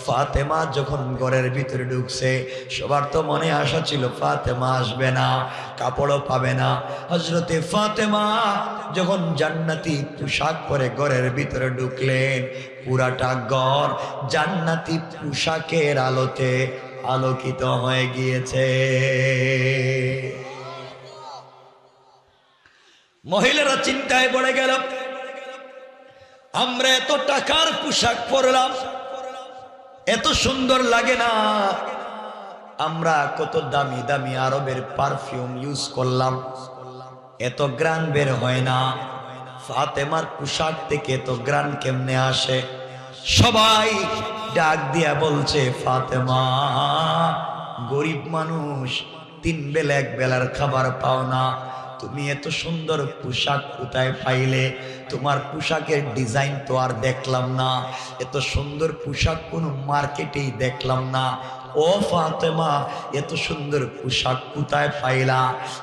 ফাতেমা যখন ঘরের ভিতরে ঢুকছে, সবার তো মনে আশা ছিল ফাতেমা আসবে না, কাপড়ও পাবে না। হযরতে ফাতেমা যখন জান্নাতি পোশাক পরে ঘরের ভিতরে ঢুকলেন, পুরাটা ঘর জান্নাতি পোশাকের আলোতে আলোকিত হয়ে গিয়েছে। মহিলারা চিন্তায় পড়ে গেল, আমরা এত টাকার পোশাক পরলাম, এত সুন্দর লাগে না, আমরা কত দামি দামি আরবের পারফিউম ইউজ করলাম, এত গ্রান বের হয় না, ফাতেমার পোশাক থেকে এত গ্রান কেমনে আসে? সবাই ডাক দিয়া বলছে, ফাতেমা গরিব মানুষ, 3 বেলা 1 বেলার খাবার পাও না, তুমি এত সুন্দর পোশাক কোথায় পাইলে? তোমার পোশাকের ডিজাইন তো আর দেখলাম না, এত সুন্দর পোশাক কোনো মার্কেটেই দেখলাম না। ও ফাতেমা, এত সুন্দর পোশাক কোথায় পাইলা?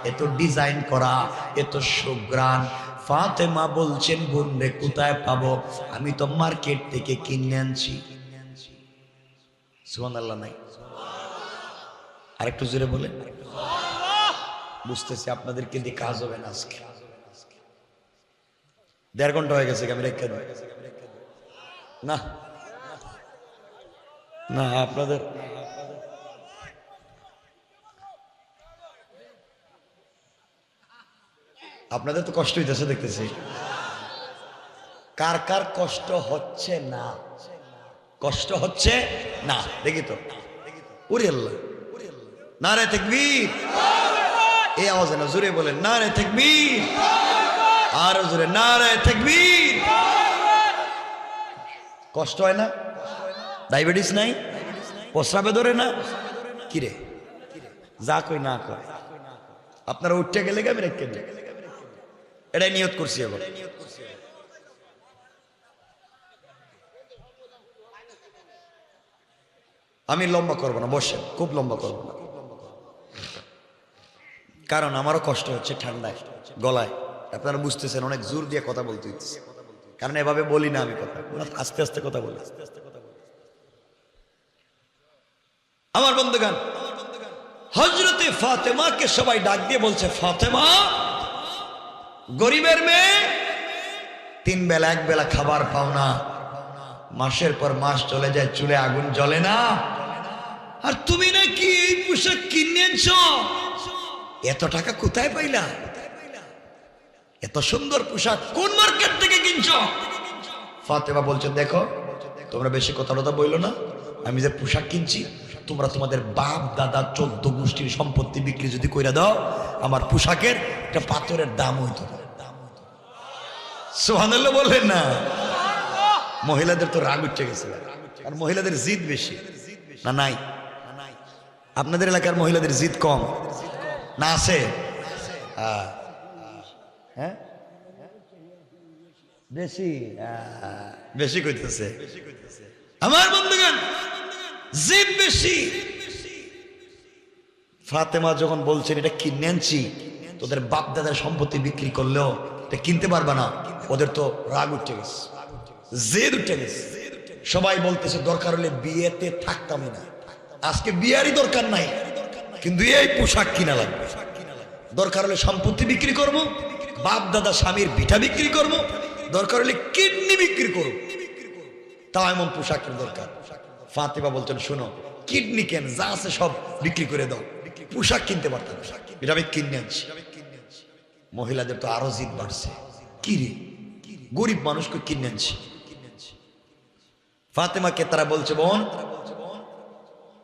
এত ডিজাইন করা, এত সুঘ্রাণ। ফাতেমা বলছেন, বোন রে কোথায় পাবো? আমি তো মার্কেট থেকে কিনে আনছি। সুবহানাল্লাহ নাই? আরেকটু জোরে বলেন। বুঝতেছি আপনাদেরকে দিয়ে কাজ হবে না আজকে। 1.5 ঘন্টা হয়ে গেছে, আমি রেখে দেব না না আপনাদের তো কষ্ট হইতেছে দেখতেছি। কার কার কষ্ট হচ্ছে না? কষ্ট হচ্ছে না দেখি তো। উরি আল্লাহ, নারে তাকবীর। এই আওয়াজে না, জোরে বলেন নারে তাকবীর, আরো জোরে নারে তাকবীর। কষ্ট হয় না? ডায়াবেটিস নাই? প্রস্রাবে ধরে না? কিরে যা কই না কয়, আপনারা উঠতে গেলে আমি রেখে দিই, এটাই নিয়ত করছি। এবার আমি লম্বা করবো না, বসে খুব লম্বা করবো না, কারণ আমারও কষ্ট হচ্ছে ঠান্ডায় গলায়। আপনারা বুঝতেছেন, অনেক জোর দিয়ে কথা বলতে হচ্ছে, কারণ এভাবে বলি না আমি কথা, আস্তে আস্তে কথা বলি। আমার বন্ধুগণ, হযরতে ফাতেমাকে সবাই ডাক দিয়ে বলছে, ফাতেমা গরিবের মেয়ে, 3 বেলা 1 বেলা খাবার পাও না, মাসের পর মাস চলে যায়, চুলে আগুন জ্বলে না, আর তুমি নাকি এই পোশাক কিনেছ? এত টাকা কোথায় পাইলা? এত সুন্দর পোশাক কোন মার্কেট থেকে কিনছো? ফাতেমা বলছে, দেখো তোমরা বেশি কথা বললো না, আমি যে পোশাক কিনছি তোমরা তোমাদের বাপ দাদা 14 গোষ্ঠীর সম্পত্তি বিক্রি যদি কইরা দাও, আমার পোশাকের একটা পাথরের দাম হইতো না। সুবহানাল্লাহ বললেন না? মহিলাদের তো রাগ উঠে গেছে, আর মহিলাদের জিদ বেশি না? নাই? আপনাদের এলাকার মহিলাদের জিদ কম না আছে? হ্যাঁ বেশি, বেশি কইতেছে আমার বন্ধুগণ, জিদ বেশি। ফাতেমা যখন বলছেন এটা কিনে আনছি, তোদের বাপ দাদার সম্পত্তি বিক্রি করলেও এটা কিনতে পারবা না, ওদের তো রাগ উঠে গেছে, জেদ উঠে গেছে। সবাই বলতেছে দরকার হলে বিয়েতে থাকতামই না, আজকে বিয়ারই দরকার নাই, কিন্তু এই পোশাক কিনা লাগবে। দরকার হলে সম্পত্তি বিক্রি করব, বাপ দাদা স্বামীর ভিটা বিক্রি করব, দরকার হলে কিডনি বিক্রি করব, তাও এমন পোশাকের দরকার। ফাতেমা বলছেন শোনো, কিডনি কেন, যা আছে সব বিক্রি করে দাও, পোশাক কিনতে পারতাম, এটা আমি কিনে আনছি। মহিলাদের তো আরো জিদ বাড়ছে, কি রে গরিব মানুষকে কিনে আনছি। ফাতেমাকে তারা বলছে বোন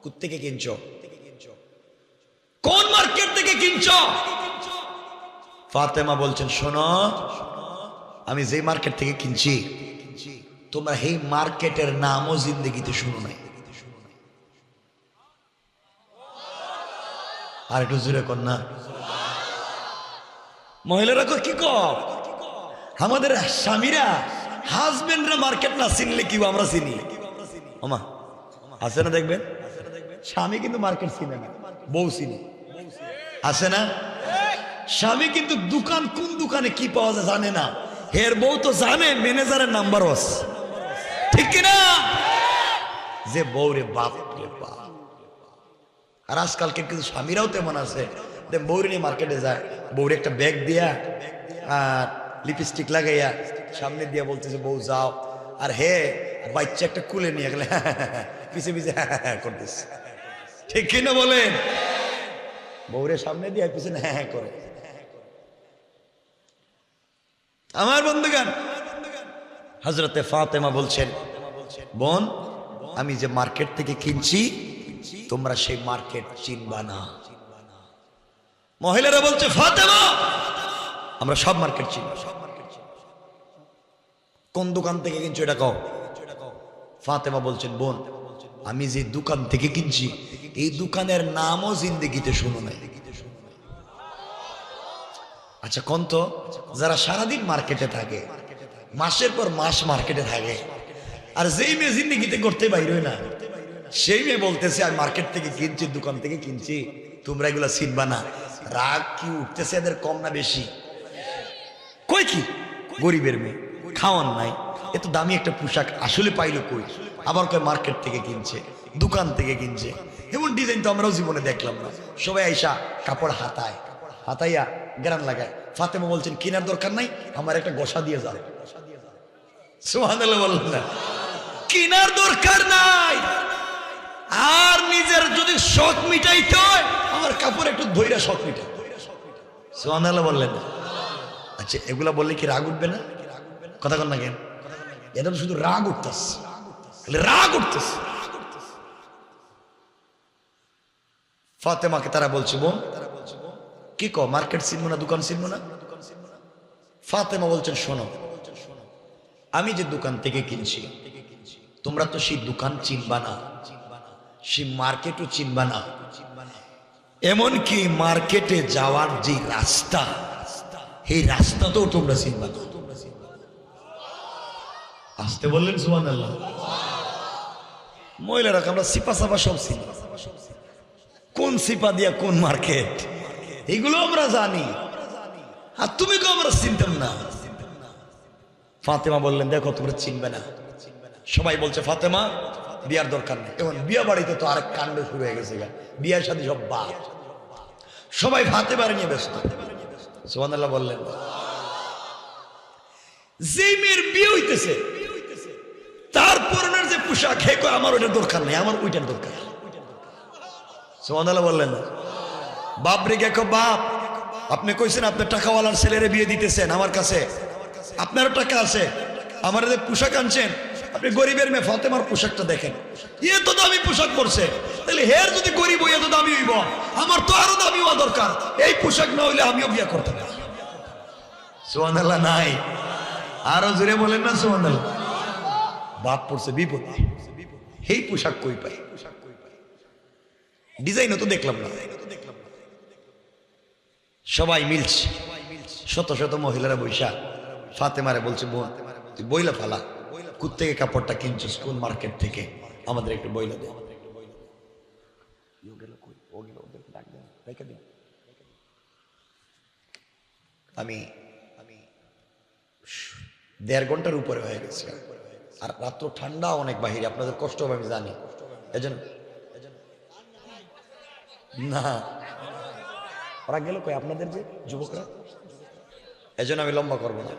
কোত্থেকে কিনছো, কোন মার্কেট থেকে কিনছো? ফাতেমা বলছেন শোনো, আমি যে মার্কেট থেকে কিনছি তোমরা এই মার্কেটের নামও জিন্দেগিতে শুনো নাই। আর একটু জোরে কর না। মহিলারা কি কর, আমাদের স্বামীরা হাজবেন্ডরা মার্কেট না চিনলে কি আমরা চিনি? ওমা আছে না, দেখবেন স্বামী কিন্তু মার্কেট চিনে না, বউ চিনে, আছে না? স্বামী কিন্তু দোকান কোন দোকানে কি পাওয়া যায় জানে না, হের বউ তো জানে ম্যানেজারের নাম্বার আছে, ঠিক কিনা? যে বউ রে বাপ রে বাপ। আর আজকালকে কিন্তু স্বামীরাও তেমন আছে, বউরে নিয়ে মার্কেটে যায়, বউরে একটা ব্যাগ দিয়া আর লিপস্টিক লাগাইয়া সামনে দিয়া বলতেছে বউ যাও, আর হে বাচ্চা একটা কুলে নিয়ে গেলে পিছে পিছে করতেছে, ঠিক কিনা বলেন? বউরে সামনে দিয়া পিছনে হ্যাঁ করে। আমার বন্ধুগণ, হযরতে ফাতেমা বলছেন বোন আমি যে মার্কেট থেকে কিনছি তোমরা সেই মার্কেট চিনবা না। মহিলারা বলছে ফাতেমা আমরা সব মার্কেট চিনি, কোন দোকান থেকে কিনছো এটা কও। ফাতেমা বলছেন বোন আমি যে দোকান থেকে কিনছি এই দোকানের নামও জিন্দেগিতে শুনো নাই। আচ্ছা কোন তো, যারা সারাদিন মার্কেটে থাকে, মাসের পর মাস মার্কেটে থাকে, আর যেই মেয়ে জিন্দেগিতে করতে বাইর হয় না, সেই মেয়ে বলতেছে আমি মার্কেট থেকে কিনছি, দোকান থেকে কিনছি, তোমরা এগুলা চিনবা না। রাগ কি উঠতেছে এদের কম না বেশি? কই কি গরিবের মেয়ে, খাওয়ান নাই, এত দামি একটা পোশাক আসলে পাইলো কই, আবার কয় মার্কেট থেকে কিনছে, দোকান থেকে কিনছে। এমন ডিজাইন তো আমরাও জীবনে দেখলাম না। সবাই আইসা কাপড় হাতাইয়া গ্রাম লাগায়। ফাতেমা বলছেন কিনার দরকার নাই, আমার একটা গোসা দিয়ে যাও। সুবহানাল্লাহ বললেন না? কিনার দরকার নাই, আর নিজের যদি শখ মিটাইতে হয় আমার কাপড় একটু ধইরা শখ মিটাই। সুবহানাল্লাহ বললেন না? আচ্ছা এগুলা বললে কি রাগ উঠবে না? কথা কন না কেন? এটা তো শুধু রাগ উঠতেছে, রাগ উঠতেছে। ফাতেমাকে তারা বলছে বোন কি কো মার্কেট চিনবো না, দোকান চিনবো না? ফাতেমা বলছেন শোনো আমি যে দোকান থেকে কিনছি তোমরা তো সেই দোকান চিনবা না, সেই মার্কেটও চিনবা না, এমনকি মার্কেটে যাওয়ার যে রাস্তা এই রাস্তাতেও তোমরা চিনবা না। আসতে বললেন সুবহানাল্লাহ? মহিলারা আমরা সিপা সাপা সব চিনি, কোন সিপা দিয়া কোন মার্কেট এগুলো আমরা জানি, আর তুমি কেউ আমরা চিনতাম না। ফাতেমা বললেন দেখো তোমরা চিনবে না। সবাই বলছে ফাতেমা বিয়ার দরকার নেই, এখন বিয়া বাড়িতে তো আরেক কাণ্ড শুরু হয়ে গেছে, বিয়ার সাথে সব বাদ, সবাই ফাতেমার নিয়ে ব্যস্ত। সুবহানাল্লাহ বললেন? যে মেয়ের বিয়ে হইতেছে তার পরনের যে পোশাক হে কয় আমার ওইটার দরকার নেই, আমার ওইটার দরকার। সুবহানাল্লাহ বললেন? বাপ রে গেকো বাপ, আপনি কইছেন আপনার টাকাওয়ালার ছেলেরে বিয়ে দিতেছেন আমার কাছে, আপনারও টাকা আছে, আমার যে পোশাক আনছেন আপনি গরিবের মেয়ে ফাতেমার পোশাকটা দেখেন, এত দামি পোশাক পরছে, তাহলে হের যদি গরিব হই এত দামি হইব, আমার তো আরো দামি হওয়া দরকার। এই পোশাক না হইলে আমিও বিয়ে করতাম না। সুবহানাল্লাহ নাই? আরো জোরে বলেন না সুবহানাল্লাহ। বাপ পড়ছে বিপদে, এই পোশাক কই পাই? ডিজাইনও তো দেখলাম না। সবাই মিলছে, শত শত মহিলারা বৈশা ফাতেমারে বলছে, বোন তুই বইলা ফালা, কোথ থেকে কাপড়টা কিনছিস, কোন মার্কেট থেকে, আমাদের একটু বইলা দে। আমি 1.5 ঘন্টার উপরে হয়ে গেছে, আর রাত্র ঠান্ডা অনেক বাহিরে, আপনাদের কষ্ট হবে আমি জানি, এজন্য না ওরা গেল কই আপনাদের যে যুবকরা, এজন্য আমি লম্বা করবো না।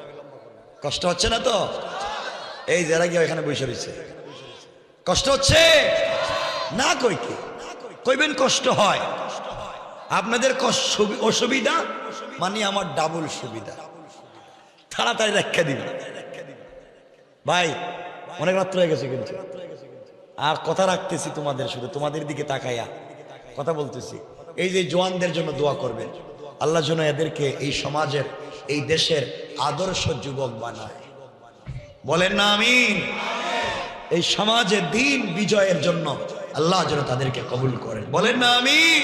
কষ্ট হচ্ছে না তো? এই যারা গিয়ে এখানে বসে রয়েছে, কষ্ট হচ্ছে না? কই কি কইবেন কষ্ট হয়? আপনাদের অসুবিধা মানে আমার ডাবল সুবিধা, তাড়াতাড়ি রেখে দিন ভাই, অনেক রাত্র হয়ে গেছে কিন্তু। আর কথা রাখতেছি তোমাদের, শুধু তোমাদের দিকে তাকাইয়া কথা বলতেছি। এই যে জওয়ানদের জন্য দোয়া করবেন, আল্লাহ যেন এদেরকে এই সমাজের, এই দেশের আদর্শ যুবক বানায়। বলেন না আমিন? এই সমাজের দিন বিজয়ের জন্য আল্লাহ যেন তাদেরকে কবুল করেন। বলেন না আমিন?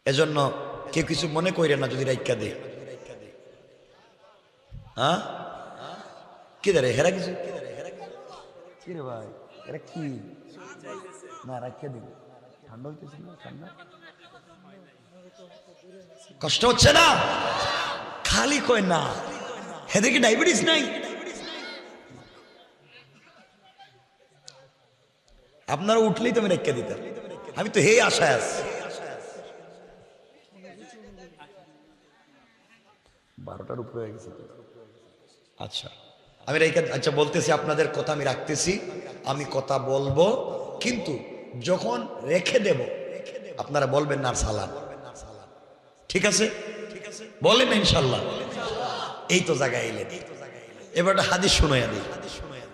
এজন্য কেউ কিছু মনে করেন না যদি রাইখা দেয়। হ্যাঁ কি দাঁড়ে হেরা কিছু কি রে ভাই, এরা কি না রাখিয়া দিবে? ঠান্ডা হইতেছে না? ঠান্ডা কষ্ট হচ্ছে না? খালি কয় না, এদেরকে ডায়াবেটিস নাই? আপনারা উঠলেই তো আমি রেখে দিতাম, আমি তো হে আশায় আছি। 12টার উপরে হয়ে গেছে। আচ্ছা আমি রেখে, আচ্ছা বলতেছি, আপনাদের কথা আমি রাখতেছি, আমি কথা বলবো, কিন্তু যখন রেখে দেব আপনারা বলবেন না সালাম, ঠিক আছে? বলেন না ইনশাল্লাহ? এই তো জায়গায় এলেন, এবার একটা হাদিস শুনাইয়া দিই।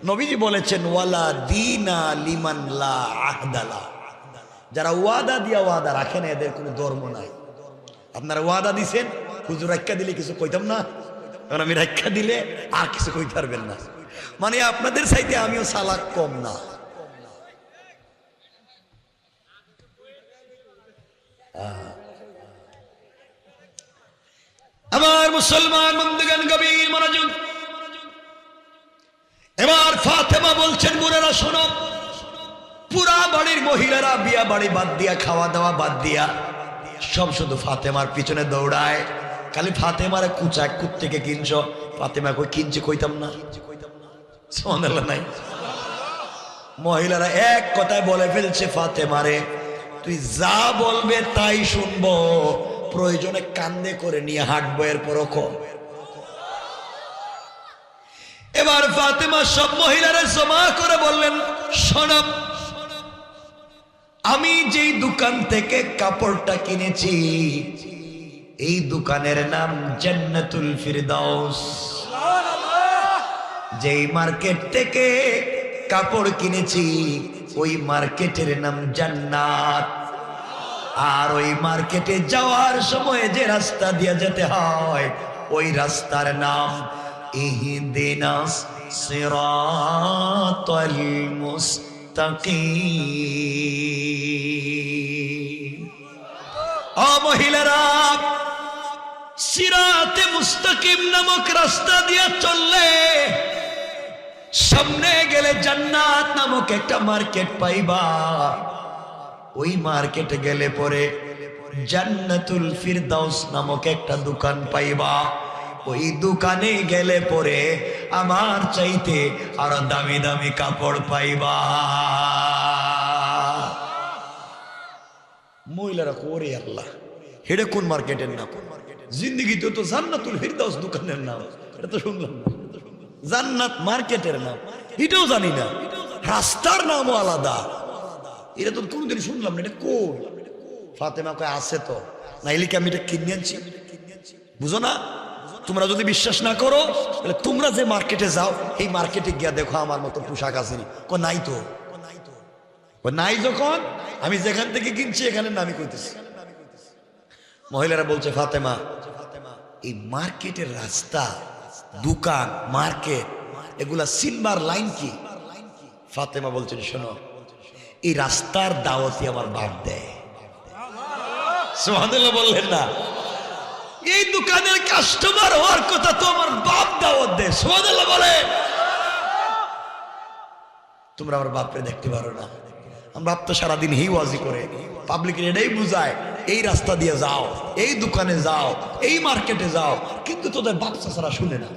নবীজি বলেছেন, ওয়ালা দীনা লিমান লা আহদালা, যারা ওয়াদা দিয়া ওয়াদা রাখে না এদের কোনো ধর্ম নাই। আপনারা ওয়াদা দিছেন, হুজুর রাখা দিলে কিছু কইতাম না, এখন আমি রাখা দিলে আর কিছু কইতে পারবেন না, মানে আপনাদের চাইতে আমিও চালাক কম না। আমার মুসলমান বন্ধুগণ গভীর মনোযোগ। এবার ফাতেমা বলছেন, বোনেরা শোনো, পুরা বাড়ির মহিলারা বিয়া বাড়ি বাদ দিয়া, খাওয়া দাওয়া বাদ দিয়া সব শুধু ফাতেমার পিছনে দৌড়ায়। খালি ফাতেমারে কুচাক থেকে কিনছ, ফাতেমা কই কিনছে কইতাম না, সুবহানাল্লাহ নাই? মহিলারা এক কথায় বলে ফেলছে, ফাতেমারে তুই যা বলবে তাই শুনবো, প্রয়োজনে কান্দে করে নিয়ে হাঁটবো, এরপর এবার ফাতেমা সব মহিলারা জমা করে বললেন, শোনো, আমি যেই দোকান থেকে কাপড়টা কিনেছি এই দোকানের নাম জান্নাতুল ফিরদাউস। যেই মার্কেট থেকে কাপড় কিনেছি ওই মার্কেটের নাম জান্নাত। আর ওই মার্কেটে যাওয়ার সময় যে রাস্তা দিয়ে যেতে হয় ওই রাস্তার নাম ইহদিনাস সিরাতাল মুস্তাকিম। ও মহিলারা, সিরাতে মুস্তাকিম নামক রাস্তা দিয়ে চললে সামনে গেলে জান্নাত নামক একটা মার্কেট পাইবা। ওই মার্কেটে গেলে পরে জান্নাতুল ফিরদাউস নামক একটা দোকান পাইবা। ওই দোকানে গেলে পরে আমার চাইতে আরো দামি দামি কাপড় পাইবা। মহিলারা করে আল্লাহ, এটা কোন মার্কেটের নাম? জিন্দিগিতে তো জান্নাতুল ফিরদাউস দোকানের নাম, এটা তো শুনলাম না। জান্নাত মার্কেটের নাম এটাও জানি না, রাস্তার নামও আলাদা, এটা তো কোনদিন শুনলাম না। এটা কোন? ফাতেমা কয় আছে তো, নাইলে কি আমি এটা কিনে আনছি? বুঝো না? তোমরা যদি বিশ্বাস না করো তাহলে তোমরা যে মার্কেটে যাও এই মার্কেটে গিয়া দেখো আমার মতো পোশাক আসেনি নাই তো নাই। যখন আমি যেখান থেকে কিনছি এখানে নামি কইতেছি। মহিলারা বলছে ফাতেমা এই মার্কেটের রাস্তা দোকান মার্কেট এগুলা সিলভার লাইন কি? ফাতেমা বলছেন শোনো এই রাস্তার দাওয়াতি আমার বাপ দেয়। সুবহানাল্লাহ বললেন না? এই দোকানের কাস্টমার হওয়ার কথা তো আমার বাপ দাওয়াত দেয়। সুবহানাল্লাহ বলে। তোমরা আমার বাপরে দেখতে পারো না? আমার বাপ তো সারাদিন হি ওয়াজি করে পাবলিকের এটাই বুঝায় এই রাস্তা দিয়ে যাও, এই দোকানে যাও, এই মার্কেটে যাও, কিন্তু তোদের বাপ চাচারা শুনে না।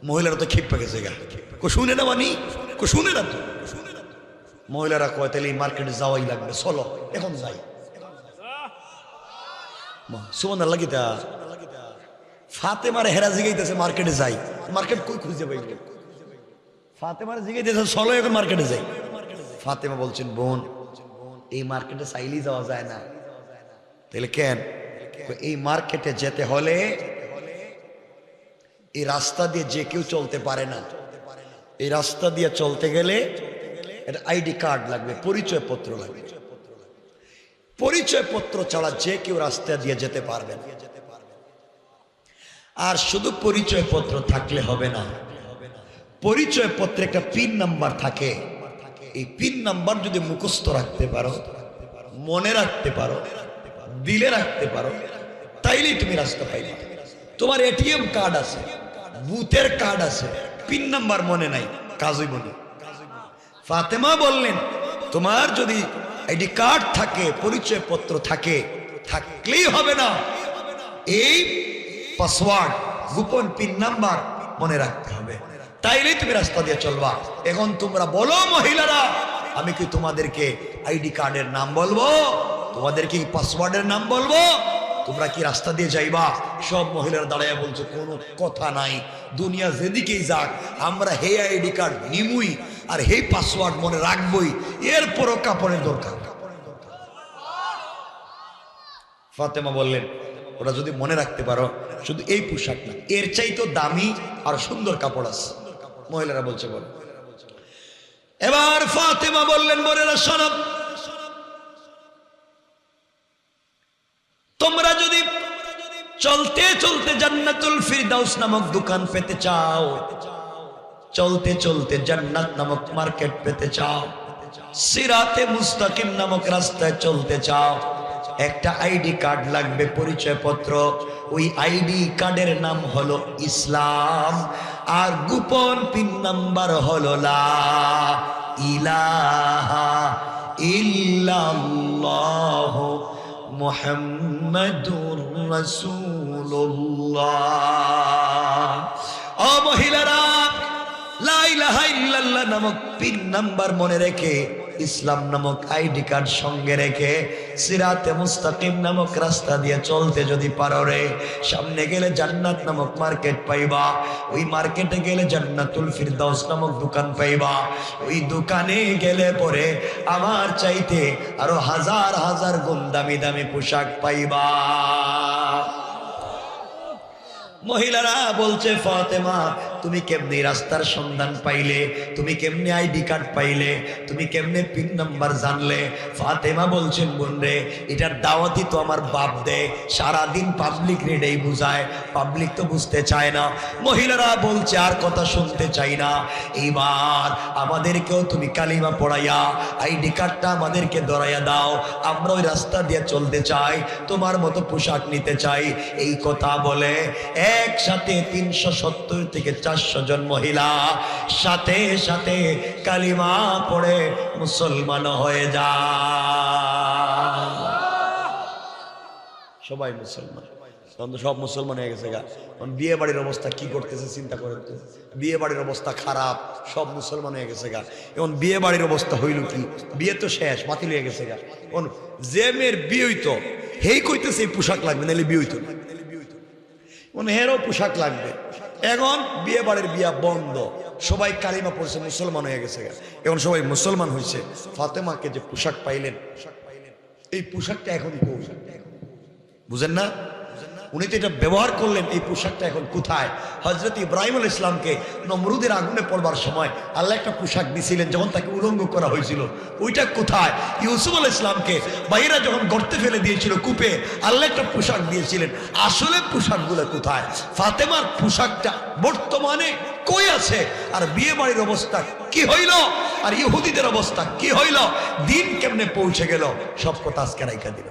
মহিলারা তো ক্ষিপ্পা গেছে গা, শুনে না মানি শুনে না তো। মহিলারা কয় তাহলে এই মার্কেটে যাওয়াই লাগবে, চলো এখন যাই। সুবহানাল্লাহ গীতা ফাতেমারে হেরা জিগাইতেছে মার্কেটে যাই, মার্কেট কই খুঁজে পাইব? ফাতেমারে জিগাইতেছে চলো এখন মার্কেটে যাই। ফাতেমা বলছেন বোন এই মার্কেটে চাইলেই যাওয়া যায় না। তাহলে কেন? এই মার্কেটে যেতে হলে এই রাস্তা দিয়ে যে কেউ চলতে পারে না। এই রাস্তা দিয়ে চলতে গেলে একটা আইডি কার্ড লাগবে, পরিচয় পত্র লাগবে। পরিচয় পত্র ছাড়া যে কেউ রাস্তা দিয়ে যেতে পারবে না। আর শুধু পরিচয় পত্র থাকলে হবে না, পরিচয় পত্রে একটা পিন নাম্বার থাকে। এই পিন নাম্বার যদি মুখস্থ রাখতে পারো, মনে রাখতে পারো, দিলে রাখতে পারো, তাইলেই তুমি রাস্তা পাইবে। তোমার এটিএম কার্ড আছে, বুথের কার্ড আছে, পিন নাম্বার মনে নাই, কাজই মনে। ফাতেমা বললেন তোমার যদি আইডি কার্ড থাকে, পরিচয় পত্র থাকে, থাকলেই হবে না, এই পাসওয়ার্ড গোপন পিন নাম্বার মনে রাখতে হবে, তাইলেই তুমি রাস্তা দিয়ে চলবা। এখন তোমরা বলো মহিলারা, আমি কি তোমাদেরকে আইডি কার্ডের নাম বলবো, তোমাদেরকে পাসওয়ার্ডের নাম বলবো, তোমরা কি রাস্তা দিয়ে যাইবা? সব মহিলারা দাঁড়াইয়া বলছে কোনো কথা নাই, দুনিয়া যেদিকেই যাক আমরা হে আইডি কার্ড নিমুই আর হে পাসওয়ার্ড মনে রাখবই, এরপরও কাপড়ের দরকার। ফাতেমা বললেন ওরা যদি মনে রাখতে পারো, শুধু এই পোশাক না, এর চাইতো দামি আর সুন্দর কাপড় আছে। মহিলারা বলছে বল। এবার ফাতেমা বললেন বোনেরা শোনো, তোমরা যদি চলতে চলতে জান্নাতুল ফিরদাউস নামক দোকান পেতে চাও, চলতে চলতে জান্নাত নামক মার্কেট পেতে চাও, সিরাতে মুস্তাকিম নামক রাস্তায় চলতে চাও, একটা আইডি কার্ড লাগবে, পরিচয় পত্র। ওই আইডি কার্ডের নাম হলো ইসলাম, আর গোপন পিন নাম্বার হলো লা ইলাহা ইল্লাল্লাহ মুহাম্মাদুর রাসূলুল্লাহ। ও মহিলারা, লা ইলাহা ইল্লাল্লাহ নামক পিন নাম্বার মনে রেখে, ইসলাম নামক আইডি কার্ড সঙ্গে রেখে সিরাতে মুস্তাকিম নামক রাস্তা দিয়ে চলতে যদি পারো রে, সামনে গেলে জান্নাত নামক মার্কেট পাইবা, ওই মার্কেটে গেলে জান্নাতুল ফিরদাউস নামক দোকান পাইবা, ওই দোকানে গেলে পরে আমার চাইতে আরো হাজার হাজার গুণ দামি দামি পোশাক পাইবা। মহিলারা বলছে ফাতেমা তুমি কেমনে রাস্তার সন্ধান পাইলে, তুমি কেমনে আইডি কার্ড পাইলে, তুমি কেমনে পিন নাম্বার জানলে? ফাতেমা বলছেন বোন রে, এটার দাওয়াতি তো আমার বাপ দেয়, সারাদিন পাবলিক রেডেই বুঝায়, পাবলিক তো বুঝতে চায় না। মহিলারা বলছে আর কথা শুনতে চাই না, এইবার আমাদেরকেও তুমি কালিমা পড়াইয়া আইডি কার্ডটা আমাদেরকে ধরাইয়া দাও, আমরা ওই রাস্তা দিয়ে চলতে চাই, তোমার মতো পোশাক নিতে চাই। এই কথা বলে একসাথে 370 থেকে 400 জন মহিলা সাথে সাথে কালিমা পড়ে মুসলমান হয়ে যায়। সবাই মুসলমান, সব মুসলমান হয়ে গেছে গা। বিয়ে বাড়ির অবস্থা কি করতেছে চিন্তা করেন তো, বিয়ে বাড়ির অবস্থা খারাপ, সব মুসলমান হয়ে গেছে গা। এখন বিয়ে বাড়ির অবস্থা হইল কি, বিয়ে তো শেষ, বাতিল হয়ে গেছে গা। এখন যে মেয়ের বিয়ে হইতো হেই কইতেছে এই পোশাক লাগবে, নাহলে বিয়ে হইতো না, হেরও পোশাক লাগবে। এখন বিয়ে বাড়ির বিয়া বন্ধ, সবাই কালিমা পড়ছে, মুসলমান হয়ে গেছে। এখন সবাই মুসলমান হয়েছে। ফাতেমাকে যে পোশাক পাইলেন, এই পোশাকটা এখন বুঝেন না? উনি তো এটা ব্যবহার করলেন, এই পোশাকটা এখন কোথায়? হযরত ইব্রাহিম আলাইহিস সালামকে নমরুদের আগুনে পড়বার সময় আল্লাহ একটা পোশাক দিয়েছিলেন, যখন তাকে উলঙ্গ করা হয়েছিল, ওইটা কোথায়? ইউসুফ আলাইহিস সালামকে বাইরা যখন গর্তে ফেলে দিয়েছিল কূপে, আল্লাহ একটা পোশাক দিয়েছিলেন, আসলে পোশাকগুলো কোথায়? ফাতেমার পোশাকটা বর্তমানে কই আছে? আর বিয়ে বাড়ির অবস্থা কি হইল? আর ইহুদিদের অবস্থা কি হইল? দিন কেমনে পৌঁছে গেল? সব কথা আজকে রাইখা দিল।